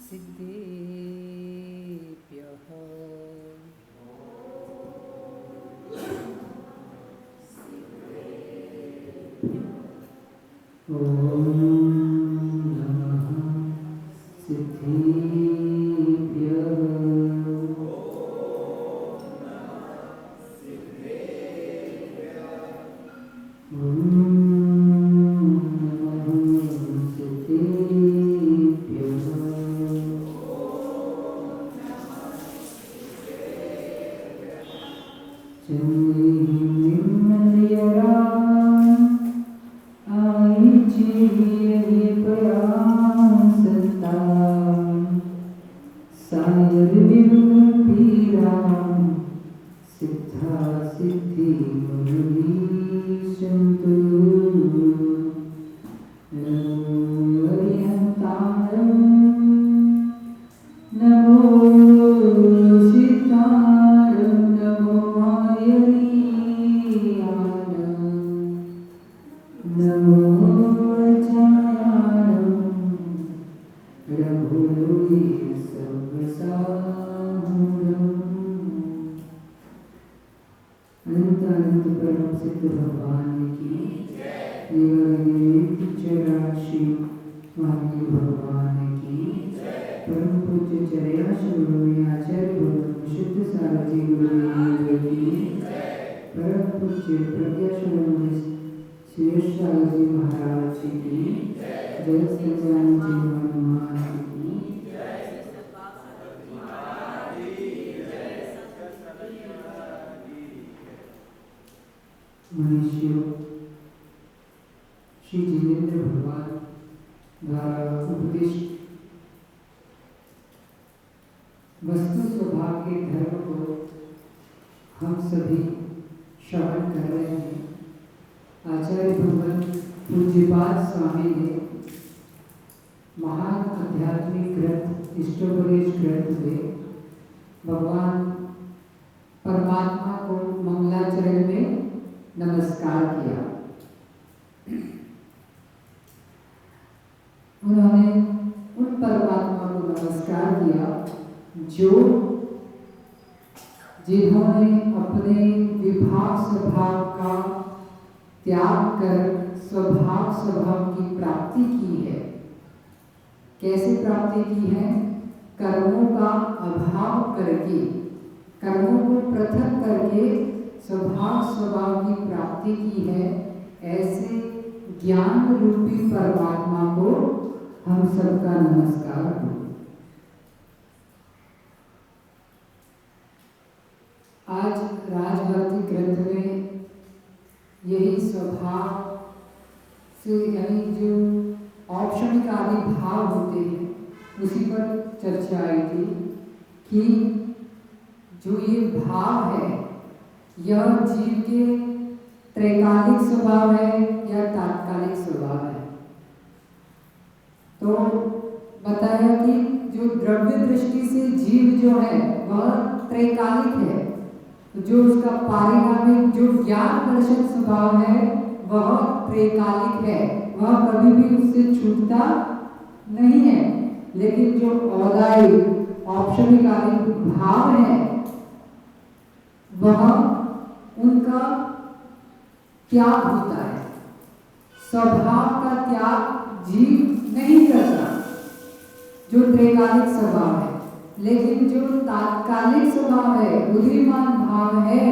सिद्धेभ्यः ॐ नमः सिद्धेभ्यः। श्री जिनेंद्र भगवान द्वारा उपदिष्ट वस्तु स्वभाव के धर्म को हम सभी श्रवण कर रहे हैं। आचार्य भगवान पूज्यपाद स्वामी ने महान आध्यात्मिक ग्रंथ इष्टोपदेश ग्रंथ में भगवान परमात्मा को मंगलाचरण में नमस्कार किया। उन्होंने उन परमात्मा को नमस्कार किया जिन्होंने अपने विभाग स्वभाव का त्याग कर स्वभाव की प्राप्ति की है। कैसे प्राप्ति की है? कर्मों का अभाव करके, कर्मों को पृथक करके स्वभाव की प्राप्ति की है। ऐसे ज्ञान रूपी परमात्मा को हम सबका नमस्कार हो। आज राजभारती ग्रंथ में यही स्वभाव से यानी जो औपचारिक आदि भाव होते हैं उसी पर चर्चा आई थी कि जो ये भाव है यह जीव के त्रैकालिक स्वभाव है या तात्कालिक स्वभाव है। तो बताया कि जो द्रव्य दृष्टि से जीव जो है वह त्रैकालिक है, जो उसका पारिणामिक जो ज्ञान दर्शन स्वभाव है वह त्रैकालिक है, वह कभी भी उससे छूटता नहीं है। लेकिन जो औदाई औपचारिक आदि भाव है वह उनका त्याग होता है। स्वभाव का त्याग जीव नहीं करता जो त्रैकालिक स्वभाव है, लेकिन जो तात्कालिक स्वभाव है, उदीयमान भाव है,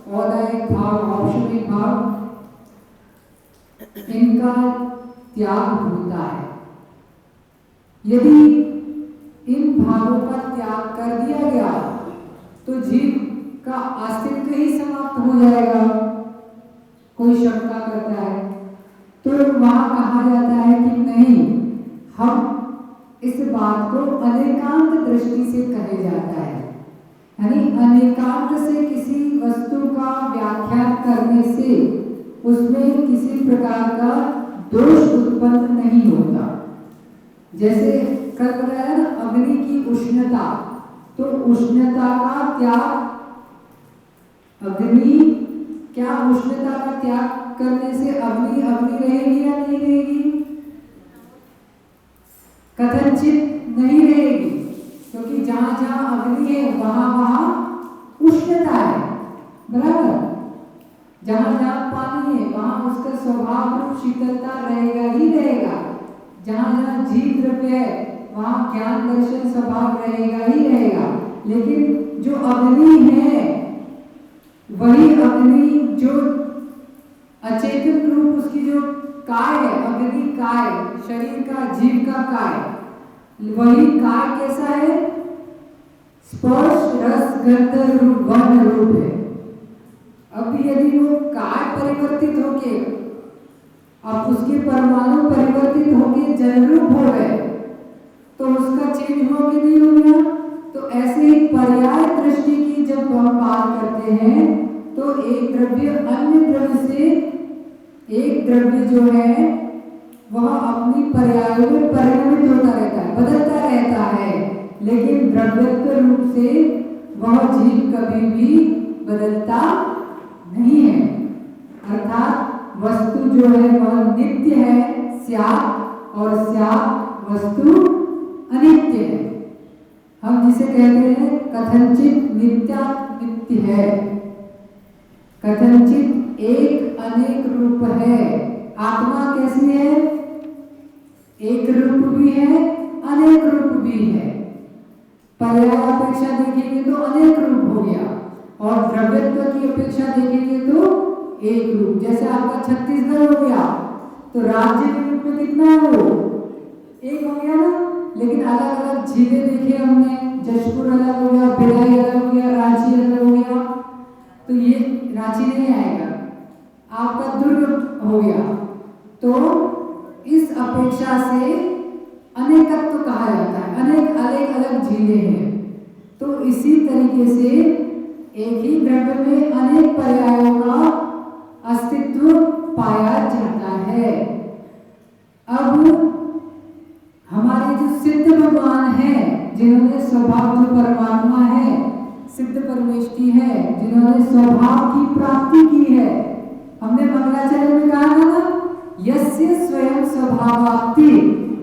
औदायिक भाव, औपचारिक भाव, इनका त्याग होता है। यदि इन भावों का त्याग कर दिया गया तो जीव का अस्तित्व ही समाप्त हो जाएगा। कोई शंका करता है तो वहां कहा जाता है कि नहीं, हम इस बात को अनेकांत दृष्टि से कहे जाता है, यानी अनेकांत से किसी वस्तु का व्याख्यान करने से उसमें किसी प्रकार का दोष उत्पन्न नहीं होता। जैसे कल बताया ना अग्नि की उष्णता, तो उष्णता का त्याग, अग्नि क्या उष्णता का त्याग करने से अग्नि रहेगी या नहीं रहेगी? कथनचित नहीं रहेगी। जहाँ अग्नि है वहाँ उष्णता है, बराबर। जहाँ जहाँ पानी है वहाँ उसका स्वभाव रूप शीतलता रहेगा ही रहेगा। जहाँ जहाँ जीव द्रव्य है वहाँ ज्ञान दर्शन स्वभाव रहेगा ही रहेगा। लेकिन जो अग्नि है वही अग्नि जो अचेतन रूप उसकी जो काय है, अग्नि काय, शरीर का जीव का काय, वही काय कैसा है? स्पर्श रस गंध रूप वर्ण रूप है। अब यदि वो काय परिवर्तित होके अब उसके परमाणु परिवर्तित होके जल रूप हो गए तो उसका चेंज हो कि नहीं हो गया? तो ऐसे ही पर्याय दृष्टि की जब हम बात करते हैं तो एक द्रव्य अन्य द्रव्य से, एक द्रव्य जो है वह अपनी पर्यायों में परिवर्तित होता रहता है, बदलता रहता है, लेकिन द्रव्यत्व रूप से वह जीव कभी भी बदलता नहीं है। अर्थात वस्तु जो है वह नित्य है, स्यात्, और स्यात् वस्तु अनित्य है। हम जिसे कहते हैं कथनचित नित्या नित्य है, कथनचित एक अनेक रूप है। आत्मा कैसी है? एक रूप भी है, अनेक रूप भी है। पर्याय अपेक्षा देखेंगे तो अनेक रूप हो गया, और द्रव्यत्व की अपेक्षा देखेंगे तो एक रूप। जैसे आपका छत्तीसगढ़ हो गया तो राज्य के रूप में कितना है? वो एक हो गया ना। लेकिन अलग अलग जिले देखे हमने, जशपुर अलग हो गया, भिलाई अलग हो गया, रांची अलग हो गया, तो ये रांची नहीं आएगा, आपका दुर्ग हो गया। तो इस अपेक्षा से अनेकत्व कहा जाता है, अनेक अलग अलग जिले हैं। तो इसी तरीके से एक ही द्रव्य में अनेक पर्यायों का अस्तित्व पाया जाता है। अब हमारे जो सिद्ध भगवान है, जिन्होंने स्वभाव जो परमात्मा है, सिद्ध परमेष्ठी है, जिन्होंने स्वभाव की प्राप्ति की है, हमने मंगलाचरण में कहा था ना, यस्य स्वयं स्वभावाप्ति,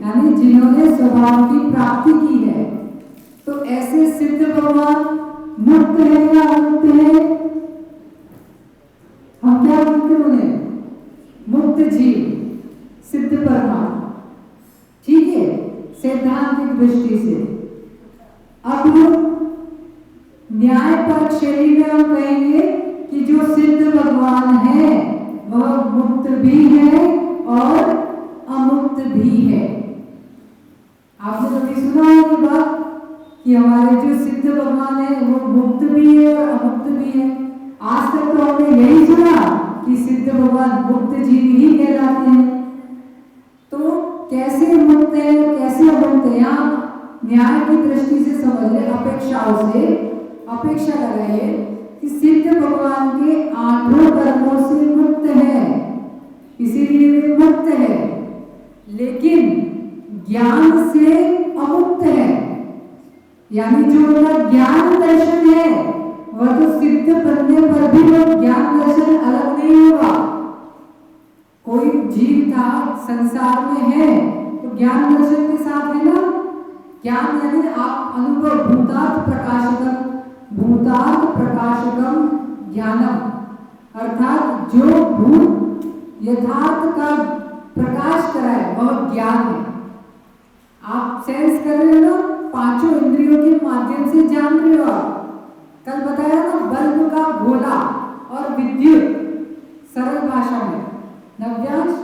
यानी जिन्होंने स्वभाव की प्राप्ति की है। तो ऐसे सिद्ध भगवान मुक्त है या अमुक्त है? हम क्या बोलते हैं उन्हें? मुक्त जीव, सिद्ध परमात्मा। ठीक है, सैद्धांतिक दृष्टि से। अब न्याय पक्ष शैली में हम कहेंगे कि जो सिद्ध भगवान है वह मुक्त भी है और अमुक्त भी है। आपने कभी सुना है ये बात कि हमारे जो सिद्ध भगवान है वो मुक्त भी है और अमुक्त भी है? आज तक तो हमने यही सुना कि सिद्ध भगवान मुक्त जीव ही कहलाते हैं। तो कैसे मुक्त है और कैसे अमुक्त है, यहाँ न्याय की दृष्टि से समझ ले, अपेक्षाओं से अपेक्षा लगाइए कि सिद्ध भगवान के आठों कर्मों से मुक्त है, इसीलिए वे मुक्त है, लेकिन ज्ञान से अमुक्त है। यानी जो उनका ज्ञान दर्शन है वह तो सिद्ध बनने पर भी वो ज्ञान दर्शन अलग नहीं होगा। कोई जीव था संसार में है तो ज्ञान दर्शन के साथ है ना। ज्ञान यानी आप अनुभव, भूतार्थ प्रकाशकम, भूतार्थ प्रकाशकम ज्ञानम, अर्थात जो भूत यथार्थ का प्रकाश कराए वह ज्ञान है। आप सेंस कर रहे हो ना, पांचों इंद्रियों के माध्यम से जान रहे हो। आप कल बताया ना बल्ब का गोला और विद्युत, सरल भाषा में। नव्यांश,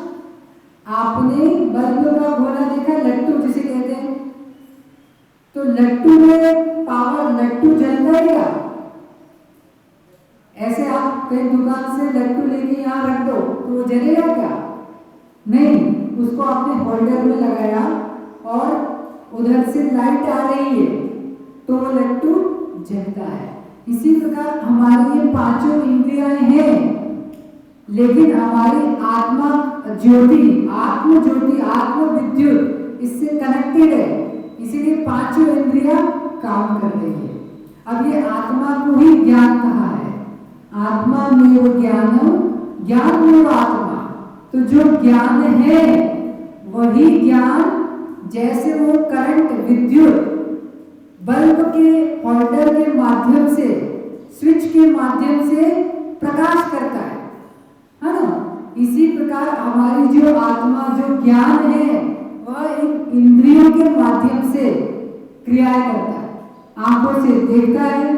आपने बल्ब का गोला देखा, लट्टू जिसे कहते हैं, तो लट्टू में पावर, लट्टू जलता है क्या? ऐसे आप कहीं दुकान से लट्टू लेके यहाँ रख दो तो वो जलेगा क्या? नहीं, उसको आपने होल्डर में लगाया और उधर से लाइट आ रही है तो वो लट्टू जलता है। इसी प्रकार हमारी ये पांचों इंद्रियां हैं, लेकिन हमारी आत्मा ज्योति, आत्म ज्योति, आत्म विद्युत इससे कनेक्टेड है, इसीलिए पांचों इंद्रियां काम कर रही है। अब ये आत्मा को ही ज्ञान कहा है, आत्मा में वो ज्ञान, ज्ञान में वो आत्मा। तो जो ज्ञान है वही ज्ञान, जैसे वो करंट, विद्युत बल्ब के होल्डर के माध्यम से, स्विच के माध्यम से प्रकाश करता है ना। इसी प्रकार हमारी जो आत्मा, जो ज्ञान है, वह इन इंद्रियों के माध्यम से क्रियाएं करता है। आंखों से देखता है,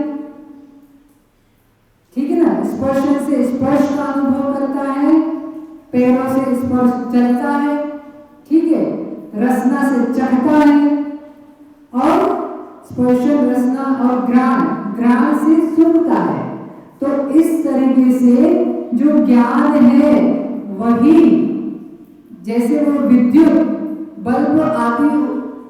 ठीक है ना, स्पर्श से स्पर्श का अनुभव करता है, पैरों से स्पर्श चलता है, ठीक है, रसना से चखता है, और स्पर्शन, रसना और घ्राण से सूंघता है। तो इस तरीके से जो ज्ञान है वही, जैसे वो विद्युत बल्ब आदि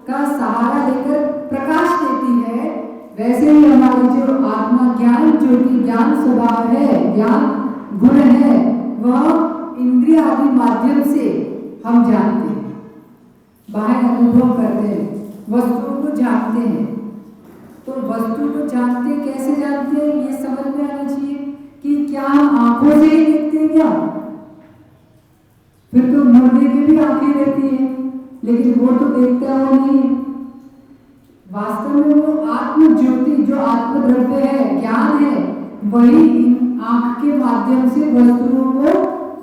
का सहारा लेकर प्रकाश देती है, वैसे ही हमारी जो आत्मा ज्ञान, जो कि ज्ञान स्वभाव है, ज्ञान गुण है, वह इंद्रिय आदि माध्यम से हम जानते हैं, बाहर अनुभव करते हैं, वस्तुओं को जानते हैं। तो वस्तु को जानते कैसे जानते हैं, ये समझ में आना चाहिए कि क्या हम आंखों से ही देखते हैं क्या? फिर तो मुर्दे की भी आंखें रहती हैं, लेकिन वो तो देखता वो नहीं है। वास्तव में वो आत्म ज्योति, जो आत्म द्रव्य है, ज्ञान है, वही इन आंख के माध्यम से वस्तुओं को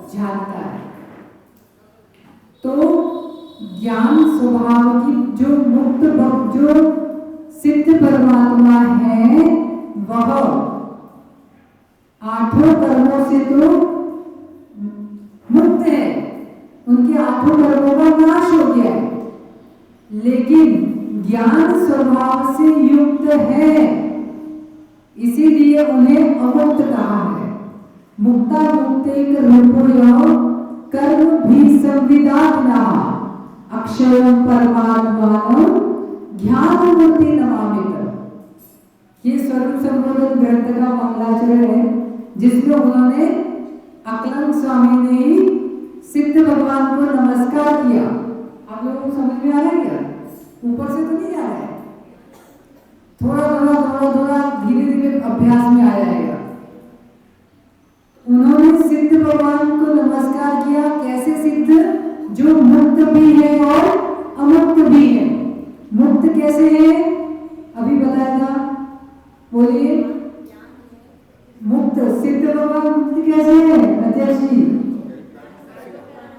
जानता है। तो ज्ञान स्वभाव की जो मुक्त, जो सिद्ध परमात्मा है, वह आठों कर्मों से तो मुक्त है, उनके आठों कर्मों का नाश हो गया है, लेकिन ज्ञान स्वभाव से युक्त है, इसीलिए उन्हें अमुक्त कहा है। मुक्ता मुक्तेक रूपोऽयं कर्म भी संविदात्मनः अक्षरं परमात्मानं ज्ञानमूर्ति नमामित। ये स्वरूप संबोधन ग्रंथ का मंगलाचरण है, जिसमें उन्होंने अक्लांत स्वामी ने ही सिद्ध भगवान को नमस्कार किया। आप लोगों को समझ में आ रहा है क्या? ऊपर से तो नहीं आ रहा है, थोड़ा धीरे धीरे अभ्यास में आ जाएगा। उन्होंने सिद्ध भगवान को नमस्कार किया। कैसे सिद्ध? जो मुक्त भी है और अमुक्त भी है। मुक्त कैसे है? अभी बताया था, बोलिए। मुक्त, सिद्ध भगवान मुक्त कैसे है अध्यक्ष जी?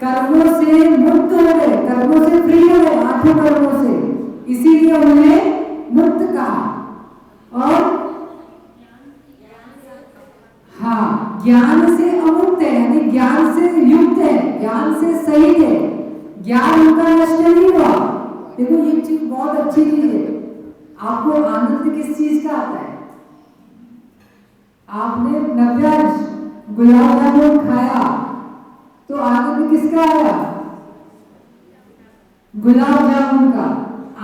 कर्मों से मुक्त हो गए, कर्मों से फ्री हो गए, आठों कर्मों से, इसीलिए उन्हें मुक्त कहा। और हाँ, ज्ञान से अमुक्त है, यानी ज्ञान से युक्त है, ज्ञान से सहित है, ज्ञान उनका नष्ट नहीं हुआ। देखो ये चीज बहुत अच्छी चीज है। आपको आनंद किस चीज का आता है? आपने 90 गुलाब जामुन खाया तो आनंद किसका आया? गुलाब जामुन का।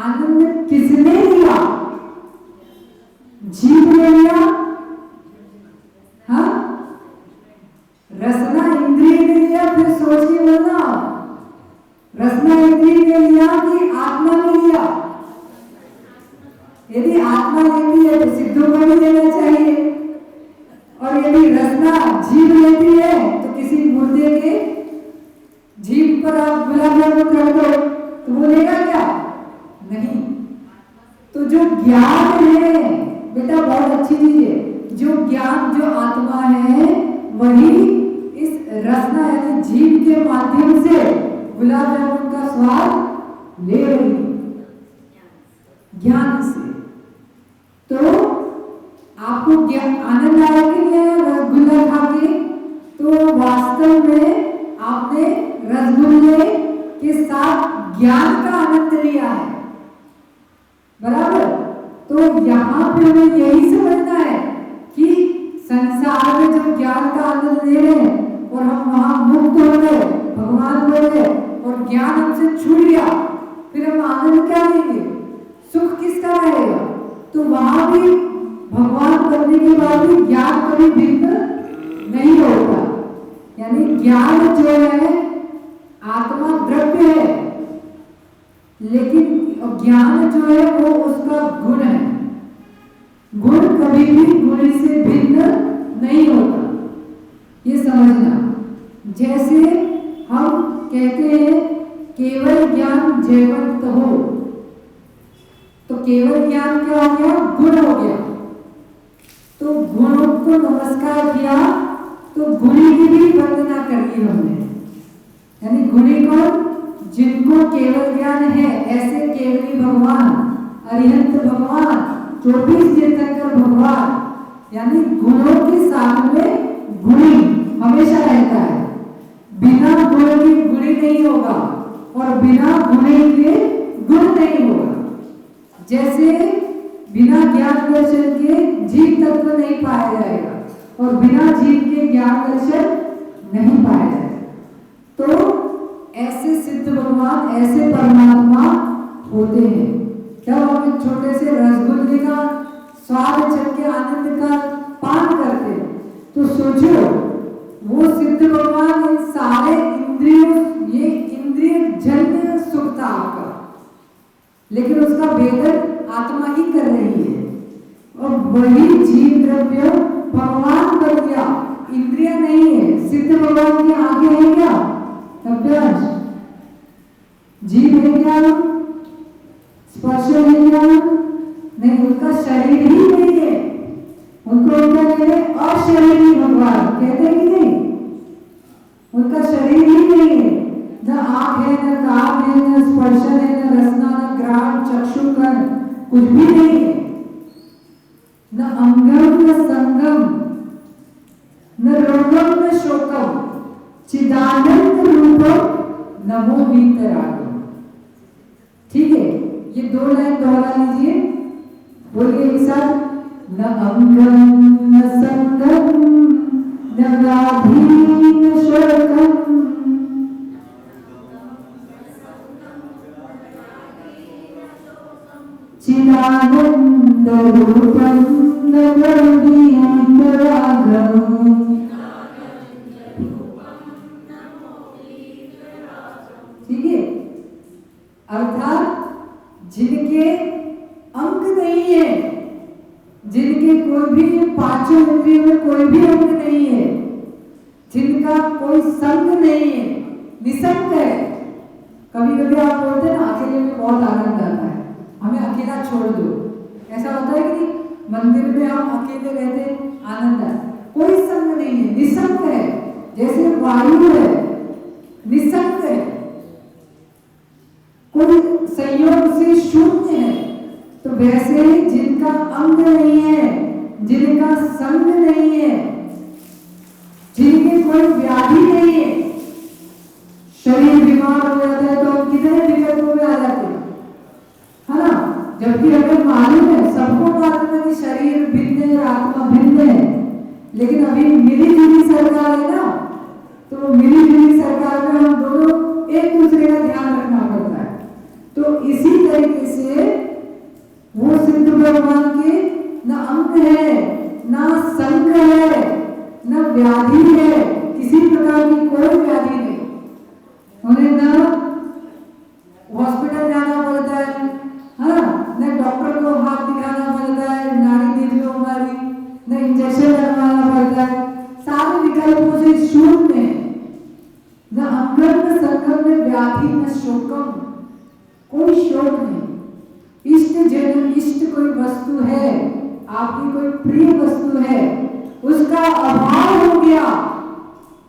आनंद किसने लिया? जीव ने लिया, हाँ? रसना इंद्रिय ने लिया। फिर सोच के बोलना, रसना इंद्रिय ने लिया कि आत्मा ने लिया? यदि आत्मा लेती है तो सिद्धों को भी लेना चाहिए, और यदि रसना जीव लेती है तो किसी मुर्दे के जीभ पर आप गुलाब जामुन रख दो तो वो लेगा क्या? नहीं। तो जो ज्ञान है बेटा, बहुत अच्छी चीज है। जो ज्ञान, जो आत्मा है, वही इस रसना यानी जीभ के माध्यम से गुलाब जामुन का स्वाद ले रही है, ज्ञान से। तो आपको आनंद आया कि नहीं रसगुल्ला खा के? तो वास्तव में आपने रसगुल्ले के साथ ज्ञान का आनंद लिया है, बराबर? तो यहाँ पे हमें यही समझना है कि संसार में जब ज्ञान का आनंद ले रहे हैं और हम वहां मुक्त हो गए, भगवान हो गए और ज्ञान हमसे छूट गया, फिर हम आनंद क्या लेंगे? सुख किसका रहेगा? तो वहां भी भगवान बनने के बाद भी ज्ञान कभी भिन्न नहीं होता। यानी ज्ञान जो है आत्मा द्रव्य है, लेकिन ज्ञान जो है वो उसका गुण है। गुण कभी भी गुण से भिन्न नहीं होता, ये समझना। जैसे हम कहते हैं केवल ज्ञान जयवंत हो, तो केवल ज्ञान क्या हो गया? गुण हो गया। तो गुणों को नमस्कार किया तो गुणी की भी वंदना करी हमने। यानी गुणी को, जिनको केवल ज्ञान है, ऐसे केवली भगवान, अरिहंत भगवान, 24 तीर्थंकर भगवान, यानी गुणों के साथ में गुणी हमेशा रहता है। बिना गुण के गुणी नहीं होगा और बिना गुणे के गुण नहीं होगा। जैसे बिना ज्ञान दर्शन के जीव तत्व नहीं पाया जाएगा और बिना जीव के ज्ञान दर्शन नहीं पाया जाएगा। तो ऐसे सिद्ध भगवान, ऐसे परमात्मा होते हैं। जब हम एक छोटे से रसगुल्ले का स्वाद चख के आनंद का पान करते हैं तो सोचो वो सिद्ध भगवान इन सारे इंद्रियों, ये इंद्रिय जन्य सुख था आपका, लेकिन उसका भेदन आत्मा ही कर रही है। और वही जीव द्रव्य भगवान बन गया, इंद्रिय नहीं है। सिद्ध भगवान की आंखें है क्या? अभ्यास। जीव है क्या? स्पर्श है क्या? नहीं, उनका शरीर ही नहीं है। उनको क्या कहते हैं? अशरीरी भगवान कहते हैं कि नहीं? उनका शरीर ही नहीं है। न आंख है, न कान है, न स्पर्श है, न रसना, न घ्राण, चक्षु, कर्ण, कुछ भी नहीं है। न अंगम, न संगम, न रोगम, न शोकम, चिदानंद रूपम नमो वीतरागम। ठीक है, ये 2 लाइन दोहरा लीजिए, बोलिए एक साथ। न अंगम, न संगम, न व्याधि, न शोकम, चिदानंद रूपम नमो वीतरागम। ठीक है, अर्थात जिनके अंग नहीं है, जिनके कोई भी 5 इंद्रियों में कोई भी अंग नहीं है, जिनका कोई संग नहीं है, निसंग है। कभी कभी आप बोलते हैं ना, अकेले में बहुत आनंद आता है, हमें अकेला छोड़ दो। ऐसा होता है कि नहीं? मंदिर में हम अकेले रहते, आनंद आता है, कोई संग नहीं है, निसंग है। जैसे वायु है, निसंग है, कोई संयोग से शून्य है, तो वैसे जिनका अंग नहीं है, जिनका संग नहीं है, जिनके कोई व्याधि नहीं है, शरीर बीमार हो जाता है तो हम कितने विकल्पों में आ जाते हैं, है ना? जबकि हमें मालूम है, सबको मालूम है कि शरीर भिन्न है, आत्मा भिन्न है, लेकिन अभी मिली जुली सरकार है ना, तो मिली जुली सरकार में हम दोनों एक दूसरे का ध्यान रखना पड़ता है। तो इसी तरीके से वो सिद्ध भगवान के न अंग है, न संग है, न व्याधि है, किसी प्रकार की कोई व्याधि नहीं। उन्हें न हॉस्पिटल जाना पड़ता है, न डॉक्टर को हाथ दिखाना पड़ता है, नाड़ी देख लो हमारी, न इंजेक्शन लगवाना पड़ता है, सारे विकल्पों से शून्य है। न अंगम, न संगम, न व्याधि, न शोकम, कोई शोक नहीं। इष्ट जन, इष्ट कोई वस्तु है, आपकी कोई प्रिय वस्तु है, उसका अभाव हो गया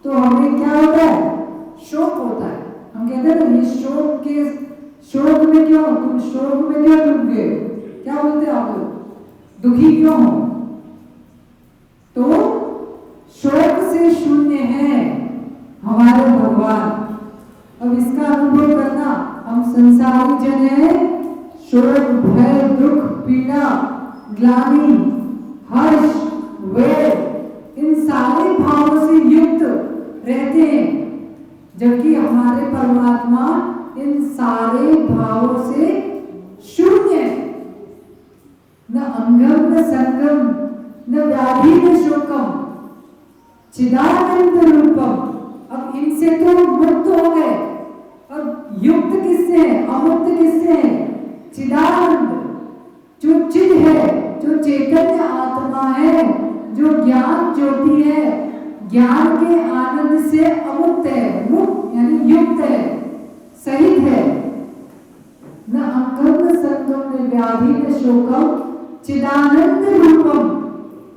तो हमें क्या होता है? शोक होता है। हम कहते हैं ना, ये शोक में क्यों, तुम शोक में क्यों डूब गए, क्या बोलते हैं आप लोग? दुखी क्यों हो? तो शोक से शून्य है हमारे भगवान। अब इसका अनुभव करना, हम संसारी जन है, शोक, भय, दुख, पीड़ा, ग्लानि, हर्ष, वेद, इन सारे भावों से युक्त रहते हैं, जबकि हमारे परमात्मा इन सारे भावों से शून्य है। न अंगम, न संगम, न व्याधि, न शोकम, चिदानंद रूपम। अब इनसे तो मुक्त हो गए, अब युक्त किससे है? अमुक्त किससे है? चिदानंद, जो चिद है, जो चैतन्य आत्मा है, जो ज्ञान ज्योति है, ज्ञान के आनंद से अमुक्त है, मुक्त यानी युक्त है, सहित है। न अंगम, न संगम, न व्याधि न शोकम चिदानंद रूपम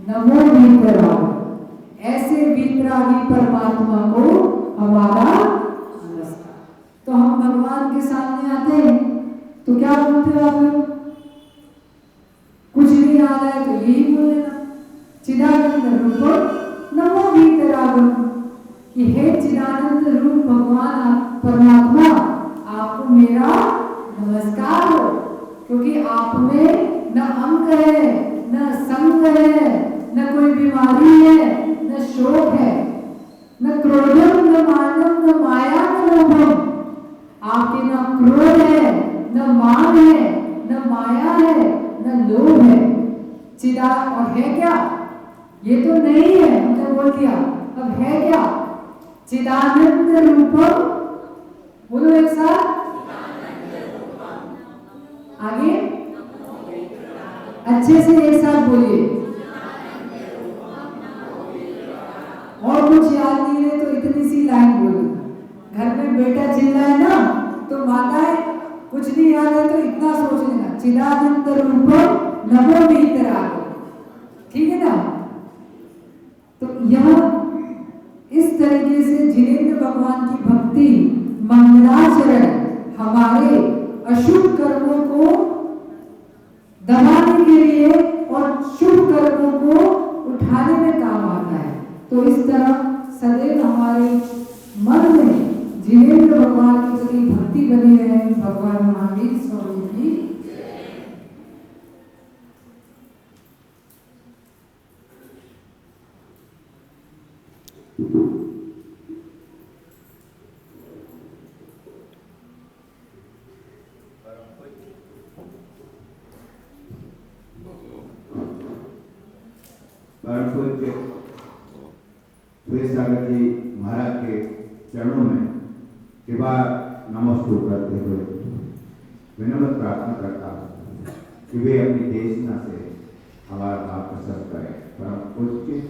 नमो वीतराग। ऐसे वीतरागी परमात्मा को हमारा नमस्कार। तो हम भगवान के सामने आते हैं तो क्या बोलते हो आप लोग? कुछ नहीं आ रहा है तो यही बोल देना, चिदानंद रूपम नमो वीतरागम, कि हे चिदानंद रूप भगवान परमात्मा, आपको मेरा नमस्कार हो, क्योंकि आप में न अंग है, न संग है, न कोई बीमारी है, न शोक है, न क्रोधम, न मानम, न माया, न लोभम। आपके न क्रोध है, न मान है, न माया है, न लोभ है। चिदा और है क्या? ये तो नहीं है, हमने बोल दिया। अब है क्या? चिदानंद रूपम। बोलो एक साथ, आगे अच्छे से एक साथ बोलिए। और कुछ याद नहीं है तो इतनी सी लाइन बोलो। घर में बेटा चिल्लाए ना तो माताएं कुछ नहीं याद है तो इतना सोच लेना, चिदानंद रूपम नमो वीतराग। ठीक है ना? तो यह इस तरीके से जिनेंद्र भगवान की भक्ति मंगलाचरण हमारे अशुभ कर्मों को दबाने के लिए और शुभ कर्मों को उठाने में काम आता है। तो इस तरह सदैव हमारे मन में जिनेंद्र भगवान के प्रति भक्ति बनी रहे। भगवान महावीर स्वामी की सागर जी महाराज के चरणों में कृपा नमस्कार करते हुए विनम्र प्रार्थना करता हूँ कि वे अपनी देशना से हमारा भाव प्रसन्न करें। परम पूज्य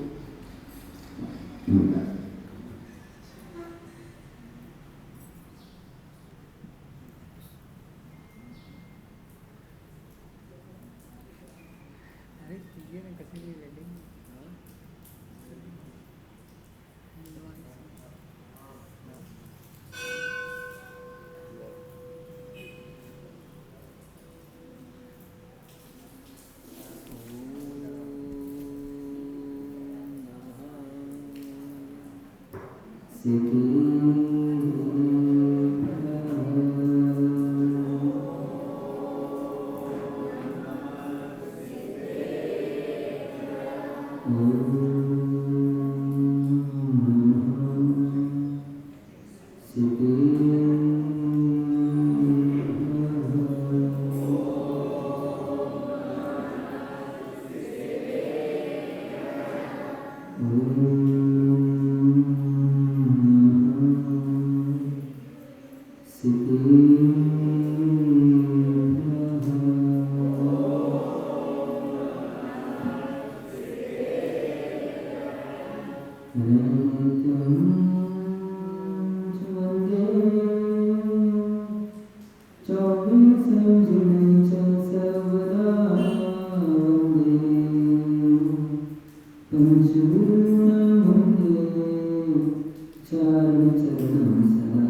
चरण सदा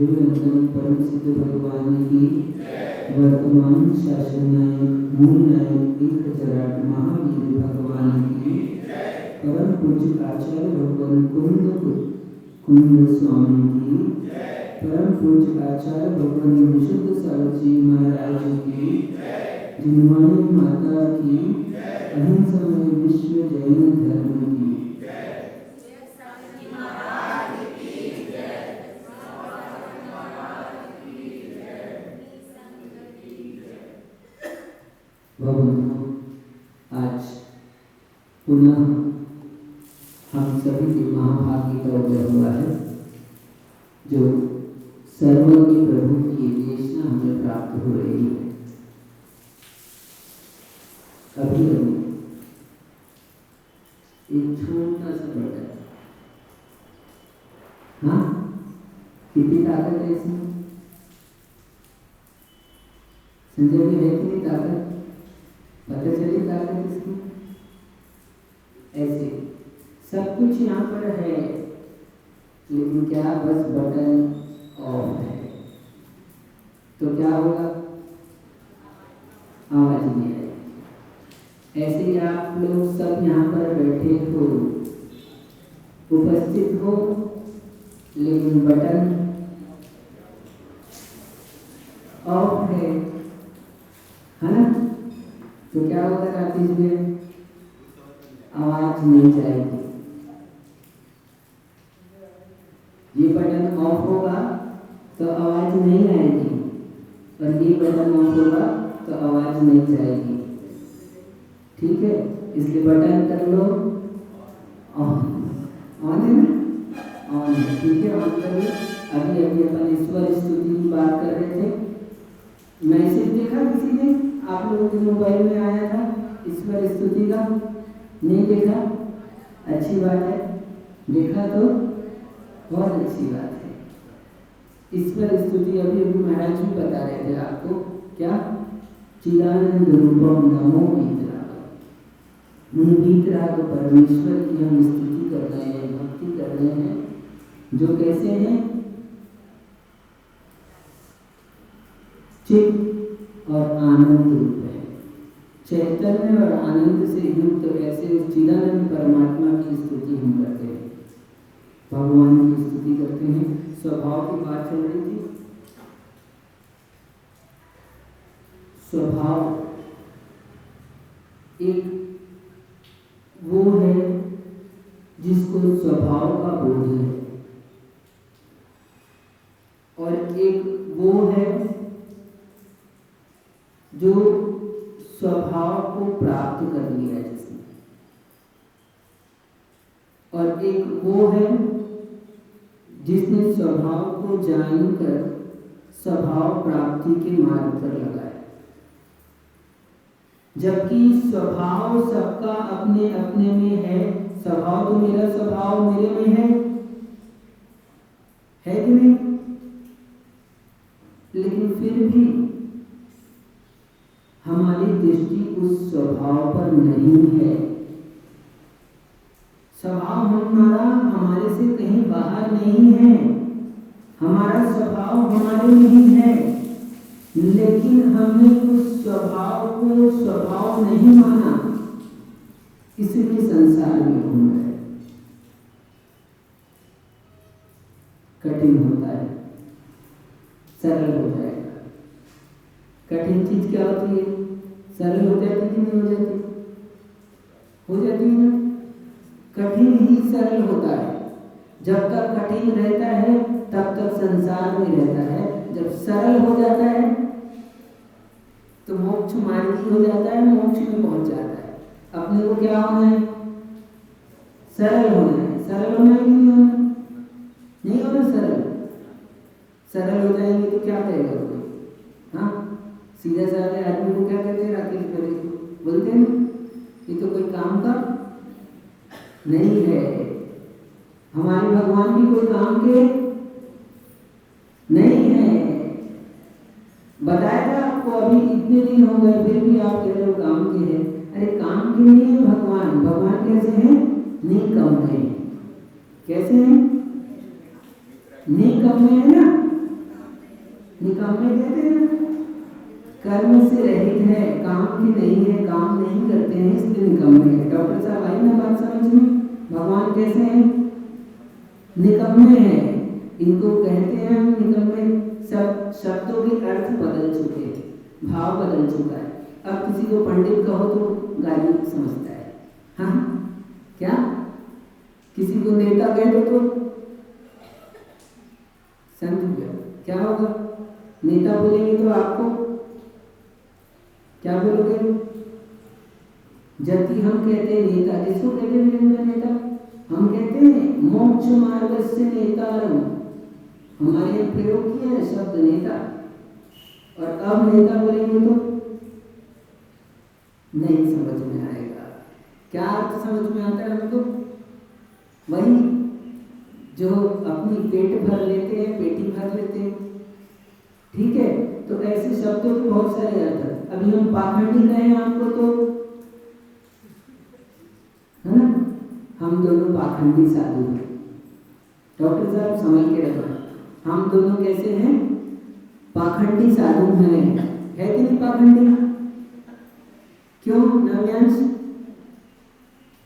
जगन्नाथ परम सिद्ध भगवान की वर्तमान शासन नायक मूल नायक एक जराट महावीर भगवान की परम पूज्य आचार्य भगवान कुंद स्वामी की परम पूज्य आचार्य भगवान विशुद्ध सावजी महाराज की जिनवाणी माता की अहिंसामय विश्व जैन धर्म की आज पुनः हम सभी के महाभाग्य का उदय हुआ है जो सर्वज्ञ प्रभु की देशना हमें प्राप्त हो रही है। अभी एक छोटा सा बटन, हाँ कितनी ताकत है इसमें? संजय जी है कितनी ताकत? पता चली ताकत इसकी? ऐसे सब कुछ यहाँ पर है, लेकिन क्या बस बटन ऑफ है तो क्या होगा? आवाज नहीं आएगी। ऐसे ही आप लोग सब यहाँ पर बैठे हो, उपस्थित हो, लेकिन बटन ऑफ है ना? तो क्या होगा राकेश भैया? आवाज नहीं जाएगी। ये बटन ऑफ होगा तो आवाज नहीं आएगी, और ये बटन ऑफ होगा तो आवाज नहीं जाएगी। ठीक है, इसलिए बटन कर लो ऑन है ना? ऑन है, ठीक है, ऑन करिए। अभी अपन ईश्वर स्तुति की बात कर रहे थे। मैसेज देखा किसी ने? आप लोगों के मोबाइल में आया था ईश्वर स्तुति का? नहीं देखा? अच्छी बात है, देखा तो बहुत अच्छी बात है। ईश्वर स्तुति अभी महाराज भी बता रहे थे आपको, क्या? चिदानंद रूपम नमो वीतराग परमेश्वर की हम स्तुति कर रहे हैं, भक्ति कर रहे हैं, जो कैसे हैं? चित्त और आनंद रूप है, चैतन्य और आनंद से युक्त ऐसे चिदानंद परमात्मा की स्तुति हम करते हैं, भगवान की स्तुति करते हैं। स्वभाव की बात चल रही थी। स्वभाव एक वो है जिसको स्वभाव का बोध है, और एक वो है जो स्वभाव को प्राप्त कर लिया है जिसने, और एक वो है जिसने स्वभाव को जानकर स्वभाव प्राप्ति के मार्ग पर लगाया। जबकि स्वभाव सबका अपने अपने में है। स्वभाव तो मेरा स्वभाव मेरे में है कि नहीं? लेकिन फिर भी हमारी दृष्टि उस स्वभाव पर नहीं है। स्वभाव हमारा हमारे से कहीं बाहर नहीं है, हमारा स्वभाव हमारे में ही है, लेकिन हमने उस स्वभाव को स्वभाव नहीं माना, इसलिए संसार में घूम रहे। कठिन होता है, सरल हो जाएगा। कठिन चीज क्या होती है? सरल हो जाती कि नहीं हो जाती? हो जाती है ना? कठिन ही सरल होता है। जब तक कठिन रहता है तब तक संसार में रहता है, जब सरल हो जाता है तो मोक्ष मार्गी हो जाता है, मोक्ष में पहुंच जाता है। अपने को क्या होना है? सरल होना है। सरल होना है कि नहीं होना? नहीं होना सरल। सरल हो जाएंगे तो क्या कहेगा कोई? हाँ, सीधे साधे आदमी को क्या कहते हैं? राकेश भाई बोलते हैं ये तो कोई काम का नहीं है। हमारे भगवान भी कोई काम के नहीं है। बताया था आपको, अभी इतने दिन हो गए फिर भी आप कह रहे हो काम के हैं। अरे काम के नहीं है भगवान। भगवान कैसे हैं? निकम है। कैसे हैं? निकम है ना? निकम्मे कहते हैं, कर्म से रहित है, काम की नहीं है, काम नहीं करते हैं, इसलिए निकम्मे हैं। डॉक्टर साहब आई ना बात समझ में? भगवान कैसे हैं? निकम्मे हैं, इनको कहते हैं हम निकम्मे। सब शब्दों के अर्थ बदल चुके हैं, भाव बदल चुका है। अब किसी को पंडित कहो तो गाली समझता है, हाँ क्या? किसी को नेता कह दो तो संत क्या होगा? नेता बोलेंगे तो आपको क्या बोलोगे? जबकि हम कहते हैं नेता, किसको कहते हैं नेता? हम कहते हैं मोक्ष मार्ग से नेतारम, हमारे यहाँ प्रयोग किया है शब्द नेता। और अब नेता बोलेंगे तो नहीं समझ में आएगा। क्या अर्थ समझ में आता है हमको? वही जो अपनी पेट भर लेते हैं, पेटी भर लेते हैं, ठीक है? तो ऐसे शब्दों के बहुत सारे अर्थ हैं। अभी हम पाखंडी कहें आपको तो, है ना, हम दोनों पाखंडी साधु हैं। डॉक्टर साहब समझ के रखना, हम दोनों कैसे हैं? पाखंडी साधु हैं, है कि नहीं पाखंडी? क्यों नव्यांश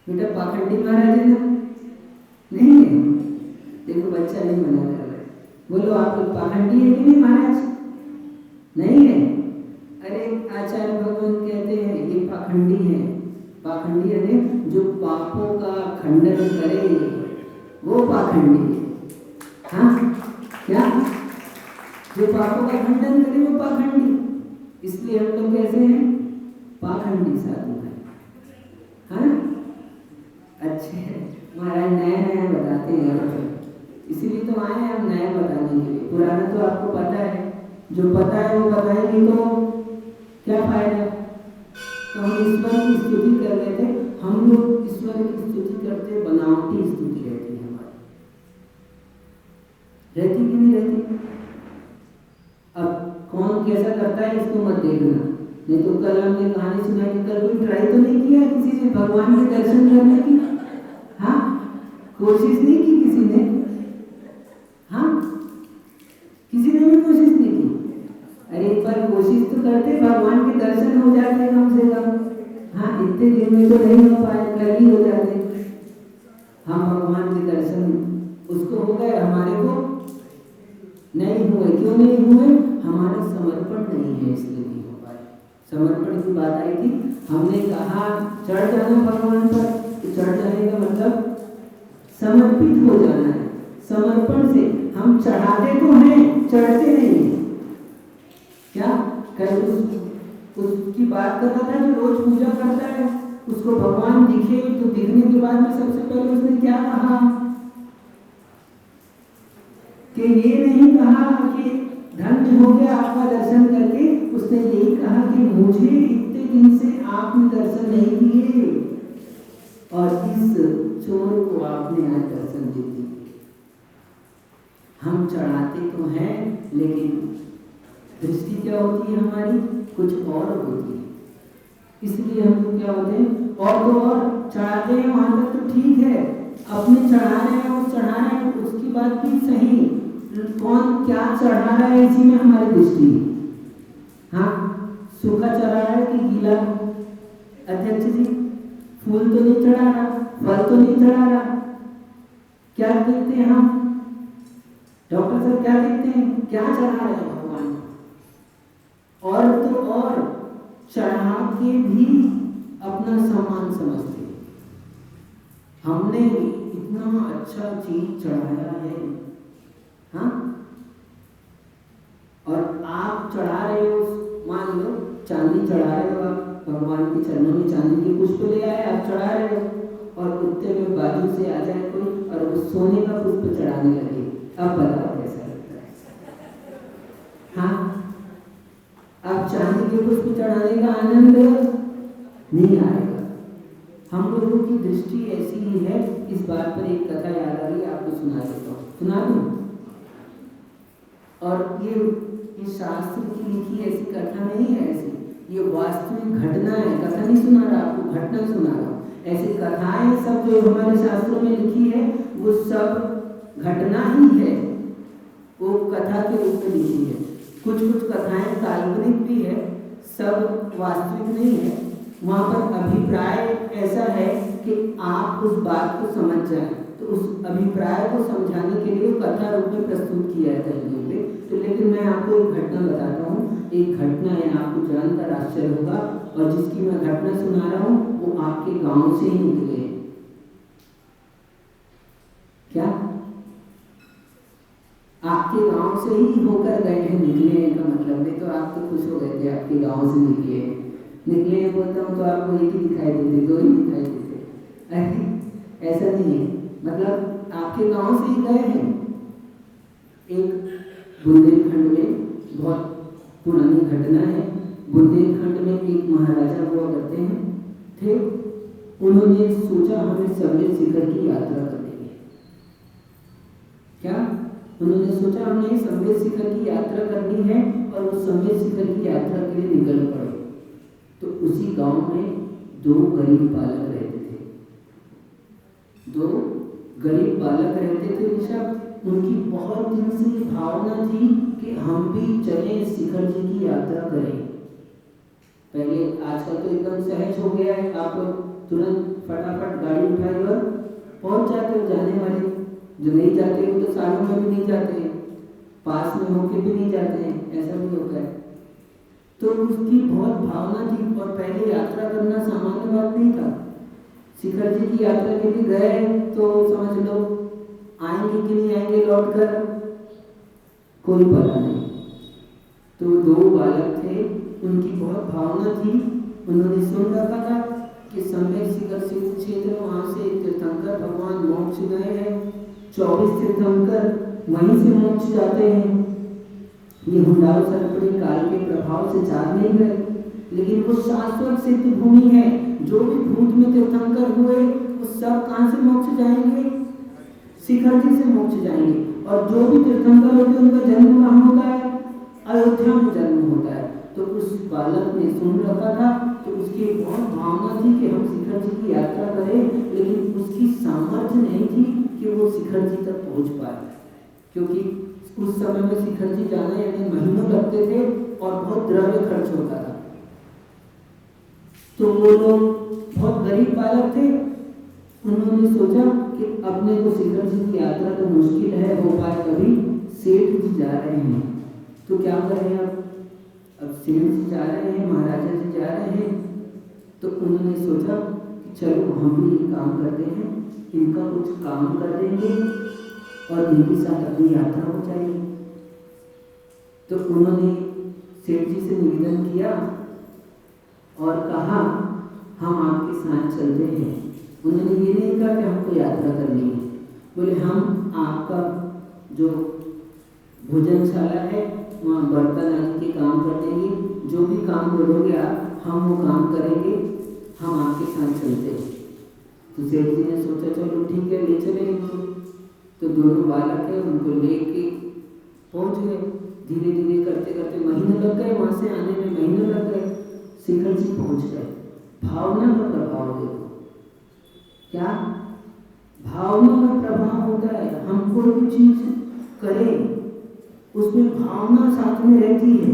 बेटा पाखंडी महाराज है ना? नहीं है? देखो बच्चा नहीं मना कर रहा है, बोलो आप लोग पाखंडी है कि नहीं महाराज? नहीं है? अरे आचार्य भगवान कहते हैं ये पाखंडी है। पाखंडी है जो पापों का खंडन करे, वो पाखंडी है। हाँ क्या? जो पापों का खंडन करे वो पाखंडी। इसलिए हम लोग कैसे हैं? पाखंडी साधु हैं, हाँ? अच्छे महाराज नया नया बताते हैं, इसीलिए तो आए हैं हम नया बताने के लिए। पुराना तो आपको पता है, जो पता है वो बताएंगे तो क्या फायदा? तो हम ईश्वर की स्तुति कर रहे थे। हम लोग ईश्वर की स्तुति करते, बनावटी स्तुति रहती है हमारी, रहती कि नहीं रहती? अब कौन कैसा करता है इसको मत देखना, नहीं तो कल हमने कहानी सुनाई कि कल कोई ट्राई तो नहीं किया किसी ने भगवान के दर्शन करने की? हाँ, कोशिश नहीं की किसी ने? हाँ, किसी ने भी कोशिश नहीं की। अरे एक बार कोशिश तो करते, भगवान के दर्शन हो जाते कम से कम। हाँ, इतने दिन में तो नहीं हो पाए, कल ही हो जाते। हम भगवान के दर्शन उसको हो गए, हमारे को नहीं हुए। क्यों नहीं हुए? हमारा समर्पण नहीं है, इसलिए नहीं हो पाए। समर्पण की बात आई थी, हमने कहा चढ़ जाना भगवान पर, तो चढ़ जाने का मतलब समर्पित हो जाना है। समर्पण से हम चढ़ाते तो हैं, चढ़ते नहीं हैं। क्या कल उसकी बात कर रहा था जो रोज पूजा करता है, उसको भगवान दिखे तो दिखने के बाद में सबसे पहले उसने क्या कहा कि ये नहीं कहा कि धन्य हो गया आपका दर्शन करके, उसने यही कहा कि मुझे इतने दिन से आपने दर्शन नहीं दिए और इस चोर को आपने आज दर्शन दे दिए। हम चढ़ाते तो हैं, लेकिन दृष्टि क्या होती है हमारी? कुछ और होती है। इसलिए हम लोग क्या होते हैं, और तो और चढ़ाते हैं, वहां तक तो ठीक है, अपने चढ़ा रहे हैं, उस चढ़ा रहे हैं, उसकी बात भी सही, कौन क्या चढ़ा रहा है इसी में हमारी दृष्टि। हाँ, सूखा चढ़ा रहा है कि गीला? अध्यक्ष जी, फूल तो नहीं चढ़ा रहा, फल तो नहीं चढ़ा रहा, क्या देखते हैं हम? डॉक्टर साहब क्या देखते हैं? क्या चढ़ा रहे हैं भगवान? और तो और चढ़ा के भी अपना सम्मान समझते हैं, हमने इतना अच्छा चीज चढ़ाया है। हाँ, और आप चढ़ा रहे हो, मान लो चांदी चढ़ा रहे हो, आप भगवान के चरणों में चांदी के पुष्प ले आए, आप चढ़ा रहे हो, और कुत्ते में बाजू से आ जाए कोई और वो सोने का पुष्प चढ़ाने लगे, अब बताओ कैसा लगता है? हाँ, अब चांदी के पुष्प चढ़ाने का आनंद नहीं आएगा। हम लोगों की दृष्टि ऐसी ही है। इस बात पर एक कथा याद आ रही है, आपको सुना देता हूँ, सुना दूँ? और ये शास्त्र की लिखी ऐसी कथा नहीं है, ऐसी ये वास्तविक घटना है। कथा नहीं सुना रहा आपको, घटना सुना रहा हूँ। ऐसी कथाएं सब जो हमारे शास्त्रों में लिखी है वो सब घटना ही है, वो कथा के रूप में लिखी है। कुछ कथाएं काल्पनिक भी है, सब वास्तविक नहीं है। वहाँ पर अभिप्राय ऐसा है कि आप उस बात को समझ जाएं, तो उस अभिप्राय को समझाने के लिए कथा रूप में प्रस्तुत किया है कहीं पे। तो लेकिन मैं आपको एक घटना बताता हूँ, एक घटना है, आपको जानकर आश्चर्य होगा, और जिसकी मैं घटना सुना रहा हूँ वो आपके गांव से ही निकले। क्या आपके गांव से ही होकर गए हैं, निकले हैं का मतलब, नहीं तो आप तो खुश हो गए थे आपके गांव से निकले निकले बोलता हूँ तो आपको एक ही दिखाई देते, दो ही दिखाई देते, ऐसा नहीं है, मतलब आपके गांव से ही गए हैं। एक बुंदेलखंड में बहुत पुरानी घटना है। बुंदेलखंड में एक महाराजा हुआ करते हैं थे। उन्होंने सोचा हमें सवेरे शिखर की यात्रा करनी है। क्या उन्होंने सोचा हमने सवेरे शिखर की यात्रा करनी है, और उस सवेरे शिखर की यात्रा के लिए निकल पड़े। तो उसी गांव में दो गरीब बालक रहते थे, दो गरीब बालक रहते थे ऋषभ। उनकी बहुत दिन से भावना थी कि हम भी चलें, शिखर जी की यात्रा करें। पहले आजकल तो एकदम सहज हो गया है, आप तुरंत फटाफट गाड़ी उठाई और पहुंच जाते हो जाने वाले। जो नहीं जाते हो तो सालों में भी नहीं जाते हैं, पास में होके भी नहीं जाते हैं, ऐसा भी होता है। तो उसकी बहुत भावना थी, और पहले यात्रा करना सामान्य बात नहीं था। शिखर जी की यात्रा के लिए गए तो समझ लो आएंगे कि नहीं आएंगे लौट कर, कोई पता नहीं। तो दो बालक थे, उनकी बहुत भावना थी। उन्होंने सुन रखा था कि सम्यक शिखर शिव क्षेत्र, वहाँ से तीर्थंकर भगवान मोक्ष गए हैं, 24 तीर्थंकर वहीं से मोक्ष जाते हैं। ये हुंडाओ सर्पणी काल के प्रभाव से जा नहीं गए, लेकिन वो शाश्वत सिद्ध भूमि है। जो भी भूत में तीर्थंकर हुए वो सब कहाँ से मोक्ष जाएंगे? शिखर जी से मोक्ष जाएंगे। और जो भी तीर्थंकर होते हैं उनका जन्म कहाँ होता है? अयोध्या में जन्म होता है। तो उस बालक ने सुन रखा था, तो उसकी बहुत भावना थी कि हम शिखर जी की यात्रा करें, लेकिन उसकी सामर्थ्य नहीं थी कि वो शिखर जी तक पहुंच पाए, क्योंकि उस समय में शिखर जी जाना यानी महीनों लगते थे और बहुत द्रव्य खर्च होता था। तो वो लोग बहुत गरीब बालक थे। उन्होंने सोचा कि अपने को शिखर जी की यात्रा तो मुश्किल है हो पाए कभी, सेठ जी जा रहे हैं तो क्या करें अब सेठ जी जा रहे हैं, महाराजा जी जा रहे हैं। तो उन्होंने सोचा कि चलो हम भी एक काम करते हैं, इनका कुछ काम कर देंगे और इनके साथ अपनी यात्रा हो जाएगी। तो उन्होंने सेठ जी से निवेदन किया और कहा हम आपके साथ चलते हैं। उन्होंने ये नहीं कहा कि हमको यात्रा करनी है, बोले हम आपका जो भोजनशाला है वहाँ बर्तन आदि के काम कर देंगे, जो भी काम बोलोगे आप हम वो काम करेंगे, हम आपके साथ चलते हैं। तो सेठ जी ने सोचा चलो ठीक है ले चले इनको। तो दोनों बालक है उनको लेके पहुँच गए। धीरे धीरे करते करते महीने लग गए, वहाँ से आने में महीने लग गए। शिखर जी पहुँच गए। भावना का प्रभाव देखो, क्या भावना का प्रभाव होता है। हम कोई भी चीज करें उसमें भावना साथ में रहती है।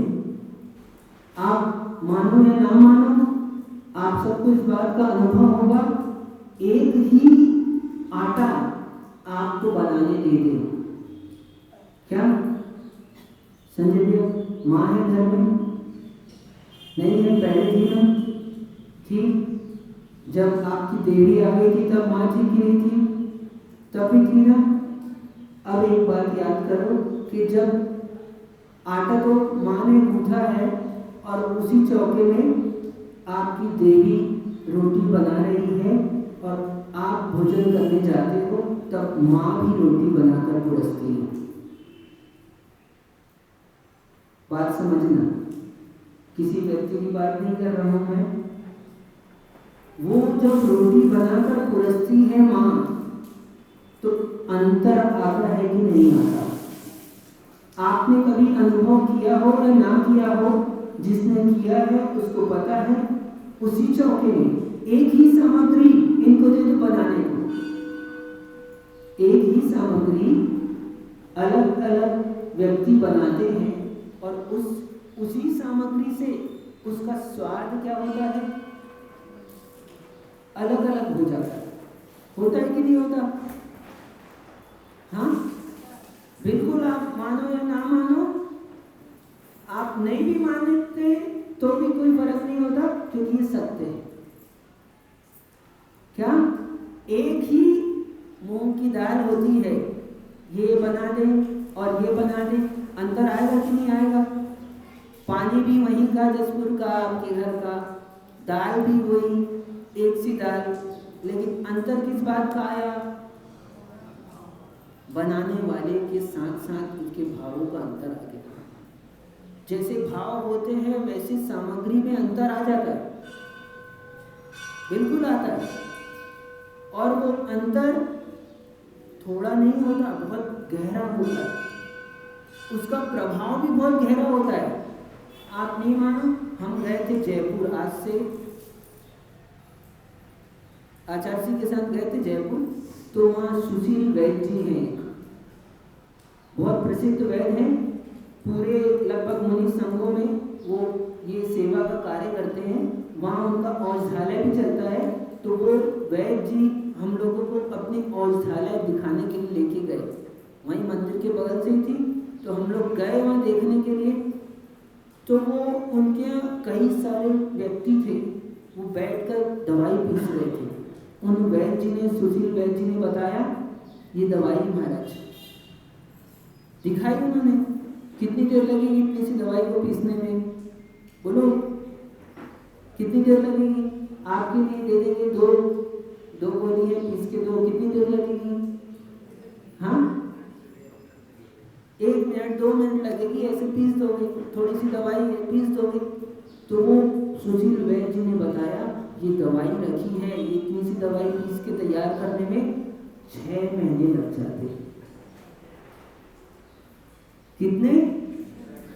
आप मानो या ना मानो, आप सबको इस बात का अनुभव होगा। एक ही आटा आपको बनाने दे दे, क्या संजय जी माँ है घर में? नहीं है, पहले थी ना, थी। जब आपकी देवी आ गई थी तब माँ थी कि नहीं थी? तब भी थी ना। अब एक बात याद करो कि जब आटा तो माँ ने गूंथा है और उसी चौके में आपकी देवी रोटी बना रही है और आप भोजन करने जाते हो, तब माँ भी रोटी बनाकर परोसती है। बात समझना, किसी व्यक्ति की बात नहीं कर रहा हूं मैं। वो जब रोटी बनाकर परोसती है माँ, तो अंतर आता है कि नहीं आता? आपने कभी अनुभव किया हो या ना किया हो, जिसने किया है उसको पता है। उसी चौके में एक ही सामग्री इनको दे दो बनाने को, एक ही सामग्री अलग अलग व्यक्ति बनाते हैं और उसी सामग्री से उसका स्वाद क्या होता है, अलग अलग हो जाता है। होता है कि नहीं होता? हाँ, बिल्कुल। आप मानो या ना मानो, आप नहीं भी मानते तो भी कोई फर्क नहीं होता, क्योंकि ये सत्य है। क्या एक ही मूंग की दाल होती है, ये बना दे और ये बना दे, अंतर आएगा कि नहीं आएगा? पानी भी वहीं का, जसपुर का, आपके घर का, दाल भी वही, एक सी दाल, लेकिन अंतर किस बात का आया? बनाने वाले के साथ साथ उसके भावों का अंतर आ गया। जैसे भाव होते हैं वैसे सामग्री में अंतर आ जाता है, बिल्कुल आता है। और वो अंतर थोड़ा नहीं होता, बहुत गहरा होता है, उसका प्रभाव भी बहुत गहरा होता है। आप नहीं मानो, हम गए थे जयपुर, आज से आचार्य जी के साथ गए थे जयपुर, तो वहाँ सुशील वैद्य जी हैं, एक बहुत प्रसिद्ध वैद्य हैं, पूरे लगभग मुनि संघों में वो ये सेवा का कार्य करते हैं। वहाँ उनका औषधालय भी चलता है, तो वो वैद्य जी हम लोगों को अपने औषधालय दिखाने के लिए लेके गए। वहीं मंदिर के बगल से ही थी, तो हम लोग गए वहाँ देखने के लिए। तो वो उनके यहाँ कई सारे व्यक्ति थे, वो बैठकर दवाई पीस रहे थे। उन वैद्य जी ने, सुशील वैद्य जी ने बताया, ये दवाई महाराज दिखाई। उन्होंने कितनी देर लगेगी इतनी सी दवाई को पीसने में, बोलो कितनी देर लगेगी? आपके लिए दे देंगे दो गोली है, पीस के दो, कितनी देर लगेगी? हाँ, 1 मिनट 2 मिनट लगेगी, ऐसे पीस दोगे, थोड़ी सी दवाई है, पीस दोगे। तो वो सुशील वैद्य जी ने बताया, ये दवाई रखी है, ये इतनी सी दवाई पीस के तैयार करने में 6 महीने लग जाते हैं। कितने?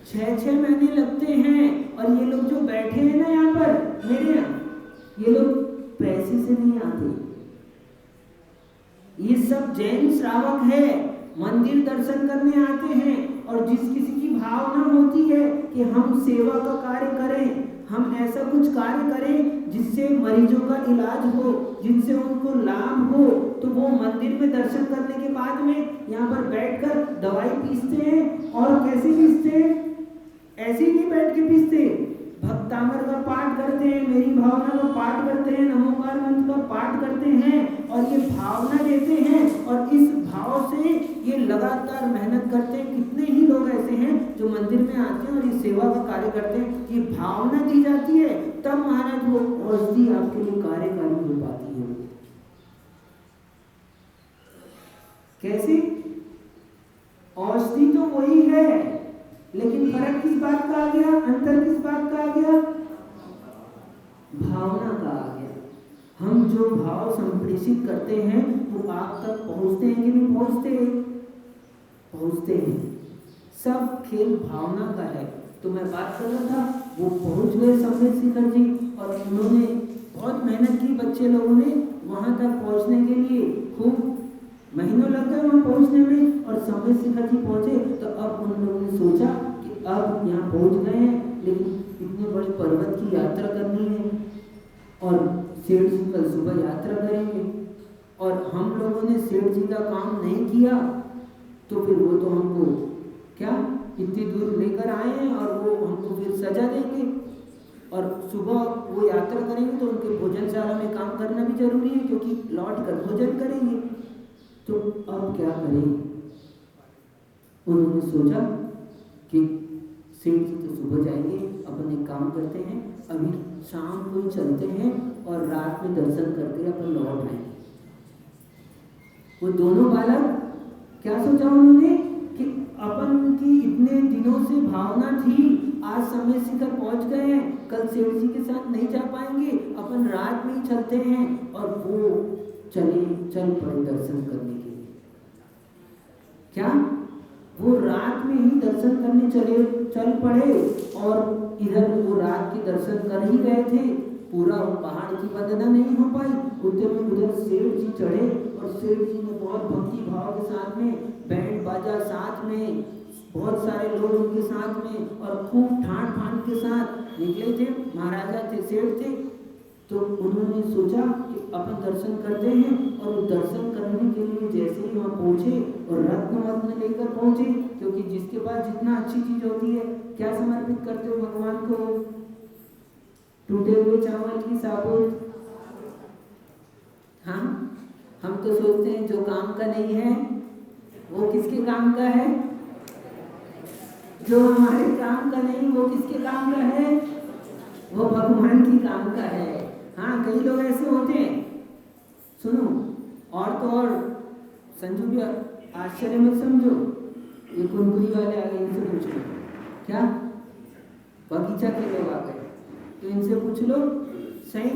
6 महीने लगते हैं। और ये लोग जो बैठे हैं ना यहाँ पर मेरे यहाँ, ये लोग पैसे से नहीं आते, ये सब जैन श्रावक है, मंदिर दर्शन करने आते हैं। और जिस किसी की भावना होती है कि हम सेवा का कार्य करें, हम ऐसा कुछ कार्य करें जिससे मरीजों का इलाज हो, जिनसे उनको लाभ हो, तो वो मंदिर में दर्शन करने के बाद में यहाँ पर बैठकर दवाई पीसते हैं। और कैसे पीसते हैं? ऐसे ही नहीं बैठ के पीसते, भक्तामर का पाठ करते हैं, मेरी भावना का पाठ करते हैं, नमोकार मंत्र का पाठ करते हैं, और ये भावना देते हैं। और इस भाव से ये लगातार मेहनत करते हैं। कितने ही लोग ऐसे हैं जो मंदिर में आते हैं और ये सेवा का कार्य करते हैं, ये भावना दी जाती है, तब महाराज वो औषधि आपके लिए कार्यकारी हो पाती है। कैसे? औषधि तो वही है, लेकिन फर्क किस बात का आ गया? अंतर किस बात का आ गया? भावना का आ गया। हम जो भाव संप्रेषित करते हैं वो आप तक पहुंचते हैं कि नहीं पहुंचते? पहुंचते हैं। सब खेल भावना का है। तो मैं बात कर रहा था, वो पहुंच गए संवेद शिखर जी, और उन्होंने बहुत मेहनत की, बच्चे लोगों ने वहां तक पहुंचने के लिए खूब महीनों लग गए वहां पहुंचने में, और संवेद शिखर जी पहुंचे। तो अब उन लोगों ने सोचा कि अब यहाँ पहुंच गए हैं, लेकिन इतने बड़े पर्वत की यात्रा करनी है, और सेठ जी कल सुबह यात्रा करेंगे, और हम लोगों ने सेठ जी का काम नहीं किया, तो फिर वो तो हमको क्या इतनी दूर लेकर आए हैं, और वो हमको फिर सजा देंगे। और सुबह वो यात्रा करेंगे तो उनके भोजनशाला में काम करना भी जरूरी है, क्योंकि लौट कर भोजन करेंगे। तो अब क्या करें? उन्होंने सोचा कि सेठ जी तो सुबह जाएंगे, अपन एक काम करते हैं, अभी शाम को ही चलते हैं और रात में दर्शन करके अपन लौट आएंगे। वो दोनों बालक क्या सोचा उन्होंने कि अपन की इतने दिनों से भावना थी, आज समय शिखर पहुंच गए हैं, कल सेठ जी के साथ नहीं जा पाएंगे, अपन रात में ही चलते हैं। और वो चल पड़े दर्शन करने के लिए। क्या वो रात में ही दर्शन करने चल पड़े, और इधर वो रात के दर्शन कर ही गए थे। पूरा पहाड़ की वंदना नहीं हो पाई, उधर सेठ जी चढ़े, और सेठ जी ने बहुत भक्ति भाव के साथ में बैंड बाजा साथ में बहुत सारे लोग उनके साथ में और खूब ठान ठान के साथ निकले थे। महाराजा थे, सेठ थे। तो उन्होंने सोचा कि अपन दर्शन करते हैं, और वो दर्शन करने के लिए जैसे ही वहाँ पहुँचे और रत्न लेकर पहुँचे, क्योंकि जिसके पास जितना अच्छी चीज होती है क्या समर्पित करते हो भगवान को? टूटे हुए चावल की साबुत। हाँ, हम तो सोचते हैं जो काम का नहीं है वो किसके काम का है? जो हमारे काम का नहीं वो किसके काम का है? वो भगवान की काम का है। हाँ, कई लोग ऐसे होते हैं। सुनो, और तो और संजू भी आश्चर्य मत समझो, ये कुनकुनी वाले आ गए, इनसे पूछ लो। क्या बगीचा के लोग आ गए तो इनसे पूछ लो। सही,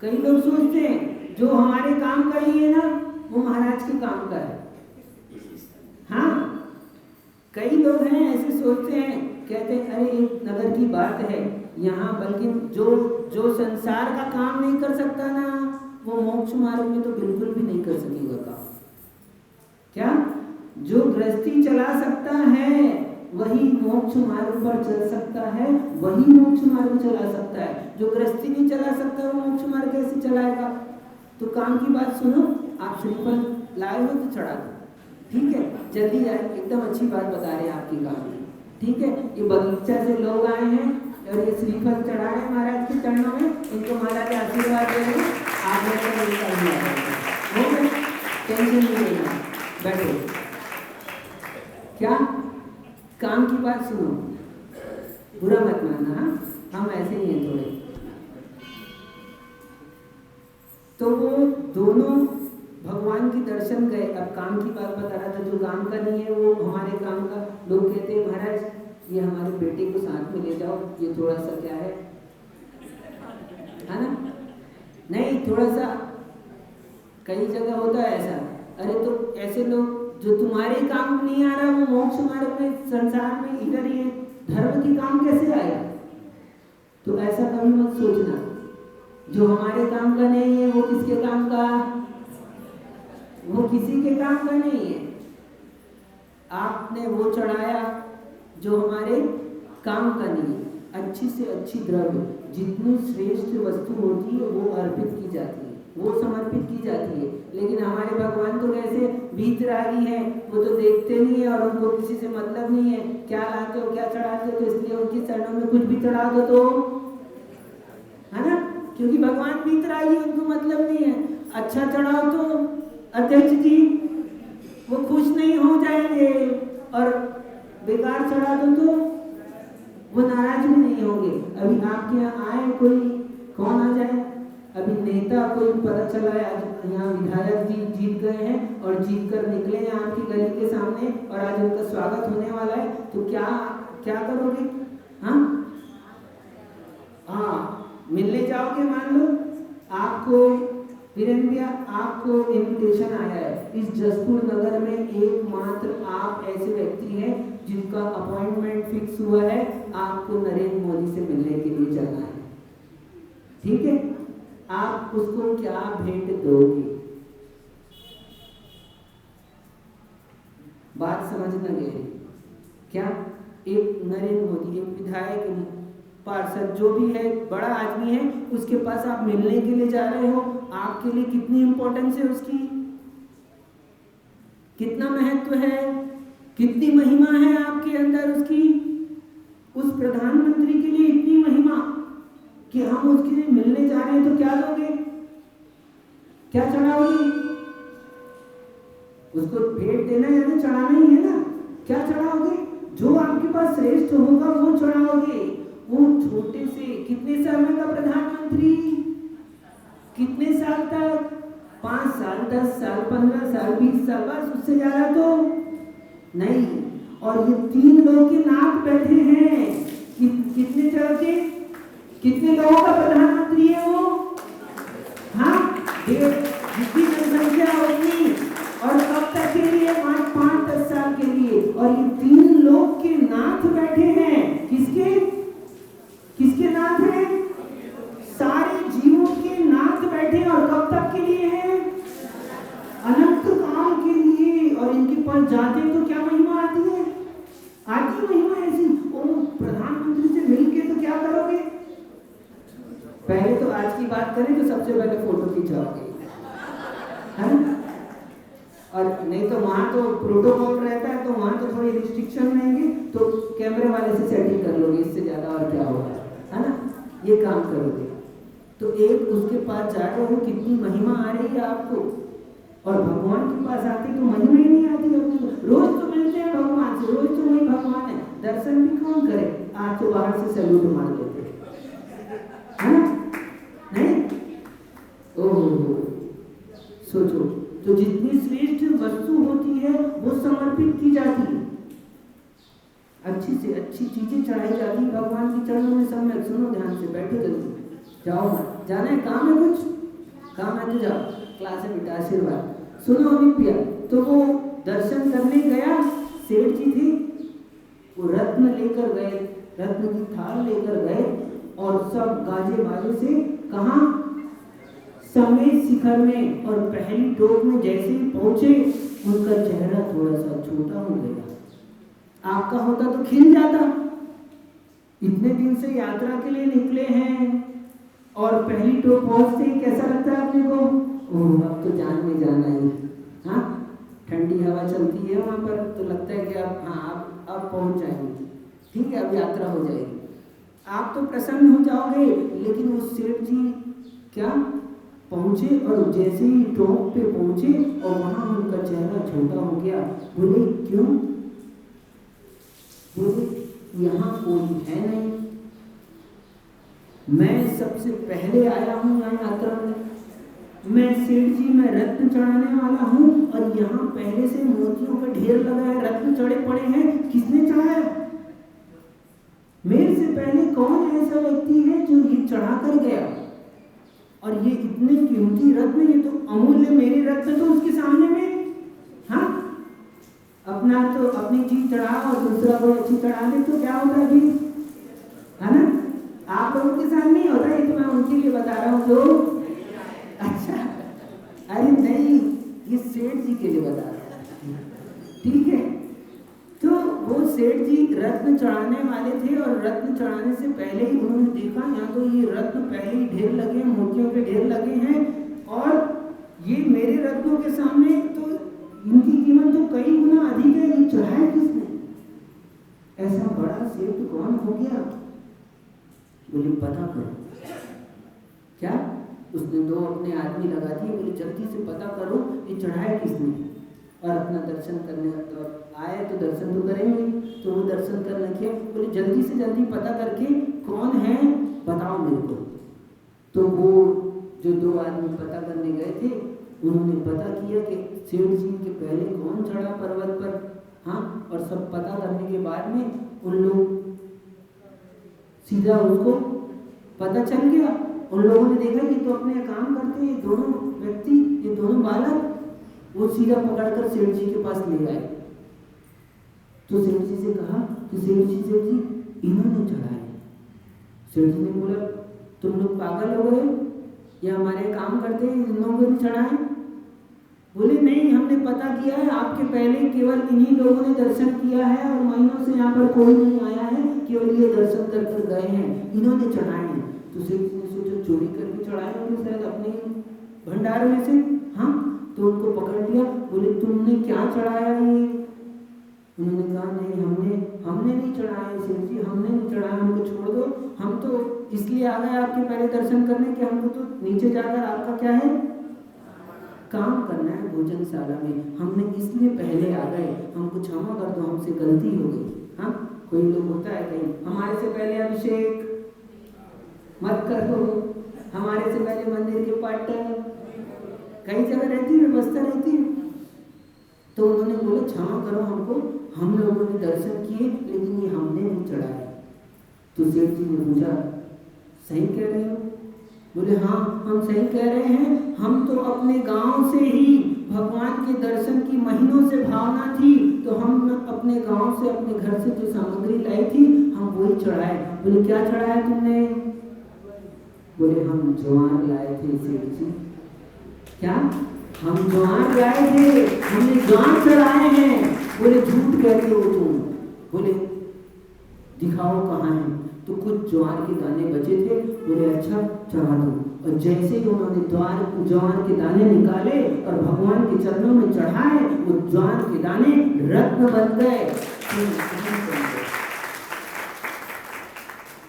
कई लोग सोचते हैं जो हमारे काम का ही है ना वो महाराज के काम का है। हाँ, कई लोग हैं ऐसे सोचते हैं, कहते हैं अरे एक नगर की बात है यहाँ, बल्कि जो संसार का काम नहीं कर सकता ना वो मोक्ष मार्ग में तो बिल्कुल भी नहीं कर सकेगा काम। क्या? जो गृहस्थी चला सकता है वही मोक्ष मार्ग पर चल सकता है, वही मोक्ष मार्ग चला सकता है। जो गृहस्थी नहीं चला सकता वो मोक्ष मार्ग कैसे चलाएगा? तो काम की बात सुनो, आप श्रीफल लाए हो तो चढ़ा दो, ठीक है? जल्दी आए, एकदम अच्छी बात बता रहे हैं आपकी काम की, ठीक है? ये बगीचा से लोग आए हैं और ये श्रीफल चढ़ा रहे हैं महाराज के चरणों में, इनको महाराज आशीर्वाद दे रहे हैं। आप लोग टेंशन नहीं लेना, बैठो। क्या काम की बात सुनो, बुरा मत मानना। हाँ, हम ऐसे ही हैं थोड़े। तो वो दोनों भगवान के दर्शन गए। अब काम की बात बता रहा था, जो काम का नहीं है वो हमारे काम का। लोग कहते हैं महाराज ये हमारे बेटे को साथ में ले जाओ, ये थोड़ा सा क्या है ना? नहीं, थोड़ा सा कई जगह होता है ऐसा। अरे तो ऐसे लोग जो तुम्हारे काम नहीं आ रहा वो मोक्ष मार्ग में, संसार में इधर ही धर्म की काम कैसे आएगा? तो ऐसा कभी मत सोचना। जो हमारे काम का नहीं है वो किसके काम का? वो किसी के काम का नहीं है। आपने वो चढ़ाया जो हमारे काम का नहीं है। अच्छी से अच्छी द्रव्य, जितनी श्रेष्ठ वस्तु होती है वो अर्पित की जाती है, वो समर्पित की जाती है। लेकिन हमारे भगवान तो कैसे वीतरागी हैं, वो तो देखते नहीं है और उनको किसी से मतलब नहीं है। क्या लाते हो, क्या चढ़ाते हो, तो इसलिए उनके चरणों में कुछ भी चढ़ा दो तो, है ना? क्योंकि भगवान वीतरागी, उनको मतलब नहीं है। अच्छा चढ़ाओ तो अध्यक्ष जी वो खुश नहीं हो जाएंगे, और बेकार चढ़ा दो तो वो नाराज भी नहीं होंगे। अभी आपके यहाँ आए कोई, कौन आ जाए? अभी नेता कोई पता चला है, आज यहाँ विधायक जी जीत गए हैं और जीत कर निकले हैं आपकी गली के सामने, और आज उनका स्वागत होने वाला है, तो क्या करोगे? हाँ, मिलने जाओगे। मान लो आपको वीरेंद्र भैया, आपको इन्विटेशन आया है। इस जसपुर नगर में एकमात्र आप ऐसे व्यक्ति हैं जिनका अपॉइंटमेंट फिक्स हुआ है, आपको नरेंद्र मोदी से मिलने के लिए जाना है, ठीक है? आप उसको क्या भेंट दोगे? बात समझना गहरी। क्या एक नरेंद्र मोदी, एक विधायक, पार्षद, जो भी है, बड़ा आदमी है, उसके पास आप मिलने के लिए जा रहे हो, आपके लिए कितनी इंपॉर्टेंस है उसकी, कितना महत्व है, कितनी महिमा है आपके अंदर उसकी। उस प्रधानमंत्री के लिए इतनी महिमा कि हम उसके लिए मिलने जा रहे हैं, तो क्या दोगे, क्या चढ़ाओगे? उसको भेंट देना है ना, चढ़ाना ही है ना। क्या चढ़ाओगे? जो आपके पास श्रेष्ठ होगा वो चढ़ाओगे। वो छोटे से, कितने साल का प्रधानमंत्री, कितने साल तक? 5 साल, 10 साल, 15 साल, 20 साल, बस, उससे ज्यादा तो नहीं। और ये 3 लोग के नाक बैठे हैं, कितने तरह के, कितने लोगों का प्रधानमंत्री है वो? हाँ, जितनी जनसंख्या होगी, और कब तक के लिए? 5-10 साल के लिए। और ये 3 लोग के नाथ बैठे हैं, किसके नाथ हैं? सारे जीवों के नाथ बैठे, और कब तक के लिए हैं? अनंत काल के लिए। और इनके पास जाते तो क्या महिमा आती है? आती महिमा ऐसी। ओ प्रधानमंत्री से मिलके तो क्या करोगे? पहले तो आज की बात करें तो सबसे पहले फोटो खिंचाओगे, है ना? और नहीं तो वहां तो प्रोटोकॉल रहता है, तो वहां तो थोड़ी रिस्ट्रिक्शन रहेंगे, तो कैमरे वाले से सेटिंग कर लोगे, इससे ज्यादा और क्या होगा, है ना? ये काम करोगे तो एक उसके पास जाकर वो कितनी महिमा आ रही है आपको, और भगवान के पास आके तो महिमा ही नहीं आती अपनी। रोज तो मिलते हैं भगवान से, रोज तो वही भगवान है, दर्शन भी कौन करे? आज तो बाहर से सैल्यूट मार देते है ना? नहीं? ओहो, सोचो, तो जितनी श्रेष्ठ वस्तु होती है वो समर्पित की जाती है, अच्छी से अच्छी चीजें चढ़ाई जाती है भगवान के चरणों में। सम्यक सुनो, ध्यान से बैठो, जल्दी जाओ मत, जाना है, काम है, कुछ काम है तो जाओ, क्लास है बेटा, आशीर्वाद सुनो। ओलंपिया तो वो दर्शन करने गया, सेठ जी थे, वो रत्न लेकर गए, रत्न की थाल लेकर गए, और सब गाजे बाजे से कहाँ? समेत शिखर में। और पहली टोक में जैसे ही पहुंचे, उनका चेहरा थोड़ा सा छोटा हो गया। आपका होता तो खिल जाता। इतने दिन से यात्रा के लिए निकले हैं और पहली टोक पहुंचते ही कैसा लगता है अपने को? ओह, अब तो जान में जाना ही। हाँ, ठंडी हवा चलती है वहां पर, तो लगता है कि अब पहुंच जाएंगे, ठीक है, अब यात्रा हो जाएगी, आप तो प्रसन्न हो जाओगे। लेकिन वो सेठ जी क्या पहुंचे, और जैसे ही टॉप पे पहुंचे और वहां उनका चेहरा छोटा हो गया। बोले क्यों? बोले यहाँ कोई है नहीं, मैं सबसे पहले आया हूँ यहाँ यात्रा में, मैं सेठ जी, मैं रत्न चढ़ाने वाला हूँ, और यहाँ पहले से मोतियों का ढेर लगा है, रत्न चढ़े पड़े हैं, किसने चढ़ाया? मेरे से पहले कौन ऐसा व्यक्ति है जो ये चढ़ा कर गया? और ये इतने कीमती रत्न, ये तो अमूल्य मेरे रत्न तो उसके सामने में, हाँ, अपना तो अपनी चीज चढ़ा और दूसरा कोई अच्छी चढ़ा दे तो क्या होता है, है ना? आप लोगों के साथ नहीं होता, ये तो मैं उनके लिए बता रहा हूँ जो, अच्छा, अरे नहीं, ये सेठ जी के लिए बता रहा हूँ, ठीक है? तो वो सेठ जी रत्न चढ़ाने वाले थे, और रत्न चढ़ाने से पहले ही उन्होंने देखा यहाँ तो ये रत्न पहले ही ढेर लगे हैं, मोतियों के ढेर लगे हैं, और ये मेरे रत्नों के सामने तो इनकी कीमत तो कई गुना अधिक है, ये चढ़ाया किसने? ऐसा बड़ा सेठ कौन हो गया? बोले पता करो। क्या? उसने दो अपने आदमी लगा दिए, बोले जल्दी से पता करो ये चढ़ाया किसने, और अपना दर्शन करने आए तो दर्शन तो करेंगे, तो वो दर्शन करने किया, बोले जल्दी से जल्दी पता करके कौन है बताओ मेरे को। तो वो जो दो आदमी पता करने गए थे, उन्होंने पता किया कि सेठ जी के पहले कौन चढ़ा पर्वत पर, हाँ, और सब पता करने के बाद में उन लोग सीधा उसको पता चल गया। उन लोगों ने देखा कि तो अपने काम करते हैं दोनों व्यक्ति, ये दोनों बालक, वो सीधा पकड़कर सेठ जी के पास ले आए। तो सेठ जी से कहा कि सेठ जी इन्होंने चढ़ाए। सेठ जी ने बोला तुम लोग पागल हो गए, या हमारे काम करते हैं इन लोगों ने चढ़ाए? बोले नहीं, हमने पता किया है, आपके पहले केवल इन्हीं लोगों ने दर्शन किया है, और महीनों से यहाँ पर कोई नहीं आया है, केवल ये दर्शन कर कर गए हैं, इन्होंने चढ़ाए हैं। तो सेठ जी ने सोचा चोरी करके चढ़ाए होंगे शायद अपने भंडार में से, हाँ, तो उनको पकड़ लिया। बोले तुमने क्या चढ़ाया ये? उन्होंने कहा नहीं, हमने नहीं चढ़ाया सेठ जी, हमने नहीं चढ़ाया, हमको छोड़ दो, हम तो इसलिए आ गए आपके पहले दर्शन करने के हमको तो नीचे जाकर आपका क्या है काम करना है भोजनशाला में, हमने इसलिए पहले आ गए, हमको क्षमा कर दो, हमसे गलती हो गई। हाँ, कोई लोग होता है कहीं हमारे से पहले अभिषेक मत करो, हमारे से पहले मंदिर के पट, कई जगह रहती है, व्यवस्था रहती है। तो उन्होंने बोला क्षमा करो हमको, हम लोगों ने दर्शन किए लेकिन ये हमने नहीं चढ़ाए। तो सेठ जी ने पूछा सही कह रहे हो? बोले हाँ, हम सही कह रहे हैं, हम तो अपने गांव से ही भगवान के दर्शन की महीनों से भावना थी, तो हम अपने गांव से अपने घर से जो सामग्री लाई थी हम वही चढ़ाए। बोले क्या चढ़ाया तुमने? बोले हम ज्वार लाए थे सेठ जी। क्या? हम ज्वार लाए थे, हमने ज्वार चढ़ाए हैं। बोले झूठ कह रहे हो तुम, बोले दिखाओ कहाँ है, तो कुछ ज्वार के दाने बचे थे, बोले अच्छा चढ़ा दो। और जैसे ही उन्होंने ज्वार के दाने निकाले और भगवान के चरणों में चढ़ाए, वो ज्वार के दाने रत्न बन गए।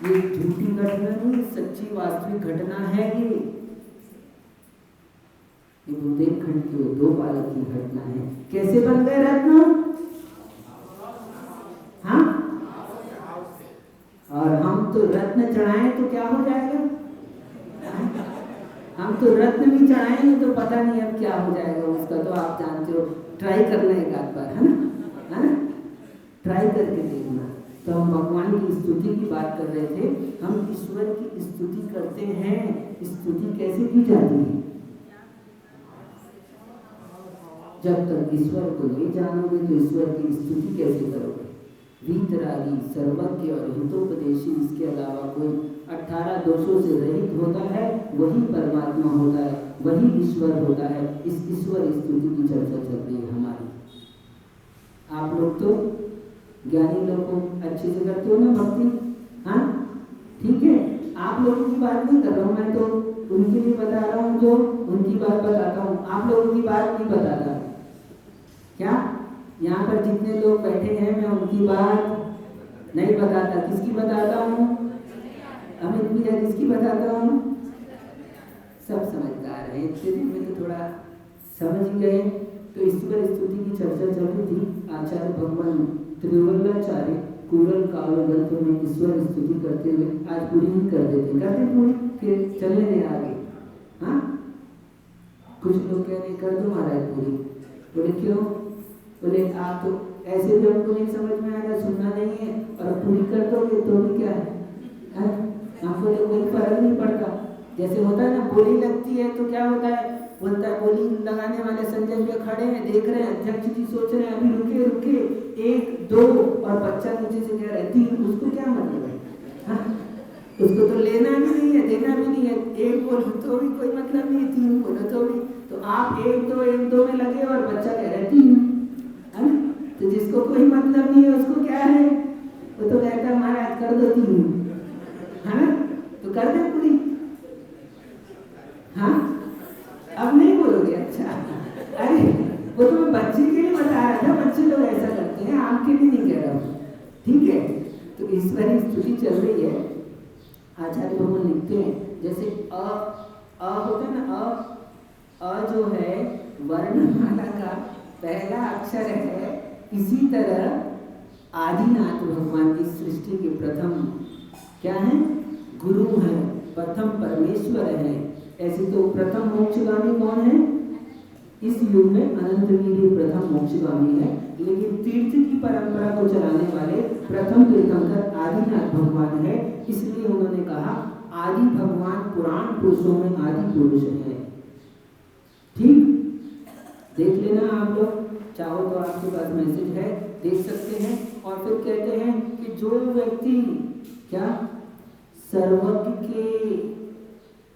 ये झूठी घटना नहीं, सच्ची वास्तविक घटना है। ये बुंदेलखंड की 2 बालक की घटना है। कैसे बन गए रत्न? हाँ, और हम तो रत्न चढ़ाएं तो क्या हो जाएगा? हम तो रत्न भी चढ़ाएंगे तो पता नहीं अब क्या हो जाएगा उसका, तो आप जानते हो। ट्राई करना एक आध बार, है ना? ट्राई करके देखना। तो हम भगवान की स्तुति की बात कर रहे थे। हम ईश्वर की स्तुति करते हैं। स्तुति कैसे की जाती है? जब तक ईश्वर को नहीं जानोगे तो ईश्वर की स्तुति कैसे करोगे? वीतरागी, सर्वज्ञ और हितोपदेशी, इसके अलावा कोई 18 दोषों से रहित होता है, वही परमात्मा होता है, वही ईश्वर होता है। इस ईश्वर स्तुति की चर्चा चल रही है हमारी। आप लोग तो ज्ञानी लोग को अच्छे से करते हो ना भक्ति? हाँ, ठीक है। आप लोगों की बात नहीं कर रहा हूँ मैं, तो उनके लिए बता रहा हूँ जो उनकी बात बताता हूँ। आप लोगों की बात नहीं बताता। क्या यहाँ पर जितने लोग बैठे हैं मैं उनकी बात नहीं बताता। किसकी बताता हूँ? अमित भैया किसकी बताता हूँ? सब समझदार हैं, इतने दिन में तो थोड़ा समझ गए। तो ईश्वर स्तुति की चर्चा चल रही थी। आचार्य भगवान त्रिवल्लाचार्य कुरल काव्य ग्रंथ में ईश्वर स्तुति करते हुए आज पूरी ही कर देते, करते पूरी, फिर चलने दें आगे। हाँ, कुछ लोग कह रहे कर दो महाराज पूरी। बोले क्यों? बोले आप तो ऐसे भी हमको नहीं समझ में आएगा, सुनना नहीं है, और पूरी कर दोगे तो भी क्या है? आपको तो कोई फर्क नहीं पड़ता। जैसे होता है ना, बोली लगती है तो क्या होता है, बोलता है बोली लगाने वाले संजय भैया खड़े हैं, देख रहे हैं, अध्यक्ष जी सोच रहे हैं अभी रुके रुके 1 2 और बच्चा नीचे से कह रहा है 3। उसको क्या मतलब है? हाँ, उसको तो लेना भी नहीं है, देना भी नहीं है। 1 बोलो तो भी कोई मतलब नहीं है, 3 बोलो तो भी। तो आप 1 2 में लगे और बच्चा कह रहा है 3, है ना? तो जिसको कोई मतलब नहीं है उसको क्या है, वो तो कहता है महाराज कर दो 3, है ना? तो कर दे पूरी। हाँ, अब नहीं बोलोगे? अच्छा, अरे वो तो मैं बच्चे के लिए बता रहा था, बच्चे लोग ऐसा करते हैं, आपके लिए नहीं कह रहा हूँ, ठीक है? तो ईश्वरी स्तुति चल रही है। आचार्य भगवान लिखते हैं जैसे अ होता है ना, अ जो है वर्णमाला का पहला अक्षर है, इसी तरह आदिनाथ भगवान की सृष्टि के प्रथम क्या है? गुरु है, प्रथम परमेश्वर है। ऐसे तो प्रथम मोक्षगामी कौन है? इस युग में अनंत वीर्य प्रथम मोक्षगामी है, लेकिन तीर्थ की परंपरा को चलाने वाले प्रथम तीर्थंकर आदिनाथ भगवान है। इसलिए उन्होंने कहा आदि भगवान पुराण पुरुषों में आदि पुरुष है। ठीक, देख लेना आप लोग, चाहो तो आपके पास मैसेज है, देख सकते हैं। और फिर कहते हैं कि जो व्यक्ति क्या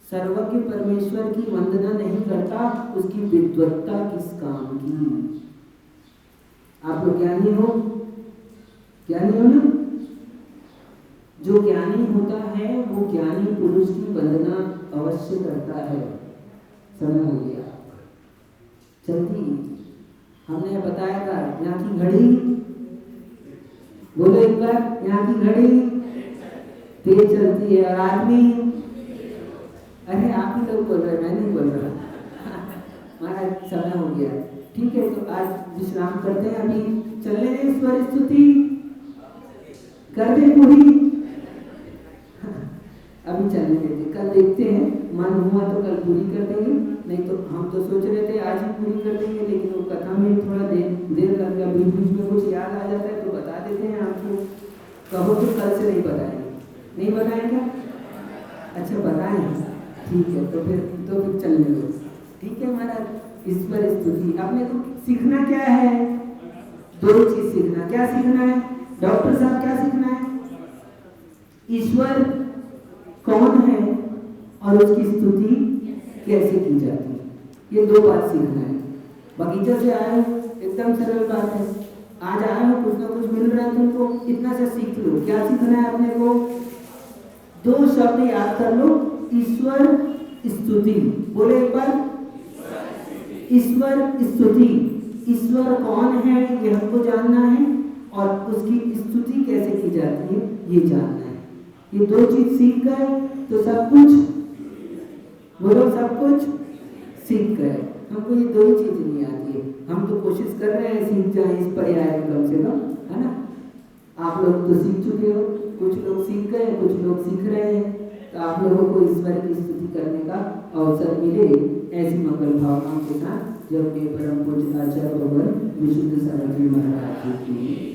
सर्वज्ञ परमेश्वर की वंदना नहीं करता, उसकी विद्वत्ता किस काम की? आप लोग ज्ञानी हो? ज्ञानी हो ना? जो ज्ञानी होता है वो ज्ञानी पुरुष की वंदना अवश्य करता है। समय हो गया, जल्दी। हमने बताया था यहाँ की घड़ी, बोलो एक बार, यहाँ की घड़ी तेज चलती है और आदमी, अरे आप ही लोग बोल रहे, मैं नहीं बोल रहा। हमारा समय हो गया, ठीक है? तो आज विश्राम करते हैं, अभी चलने दें ईश्वर स्तुति, कर दे पूरी। अभी चलने देते, कल देखते हैं, मन हुआ तो कल पूरी कर देंगे, नहीं तो हम तो सोच रहे थे आज ही पूरी कर देंगे, लेकिन वो कथा में थोड़ा देर लग गया, बीच बीच में कुछ याद आ जाता है तो बता देते हैं आपको। कहो तो कल से नहीं बताएंगे, नहीं बताएंगे? अच्छा बताएं, ठीक है। तो फिर चलने दो, ठीक है महाराज। ईश्वर स्तुति आपने तो सीखना क्या है? 2 चीज सीखना। क्या सीखना है डॉक्टर साहब? क्या सीखना है? ईश्वर कौन है और उसकी स्तुति कैसे की जाती है, ये 2 बात सीखना है। बगीचा से आए, एकदम सरल बात है। आज आए हो, कुछ ना कुछ मिल रहा है तुमको, इतना से सीख लो। क्या सीखना है अपने को? 2 शब्द याद कर लो, ईश्वर स्तुति। बोले एक बार, ईश्वर स्तुति। ईश्वर कौन है ये हमको जानना है, और उसकी स्तुति कैसे की जाती है ये जानना है। ये 2 चीज सीख गए तो सब कुछ, बोलो सब कुछ सीख गए। हमको ये 2 ही चीज नहीं आती है, हम तो कोशिश कर रहे हैं सीख जाए इस पर्याय में कम से कम, है ना। आप लोग तो सीख चुके हो, कुछ लोग सीख गए, कुछ लोग सीख रहे हैं। तो आप लोगों को ईश्वर की स्तुति करने का अवसर मिले ऐसी मंगल भावनाओं के साथ, जो अपने परम पूज्य आचार्य भगवान विशुद्ध सरस्वती महाराज जी की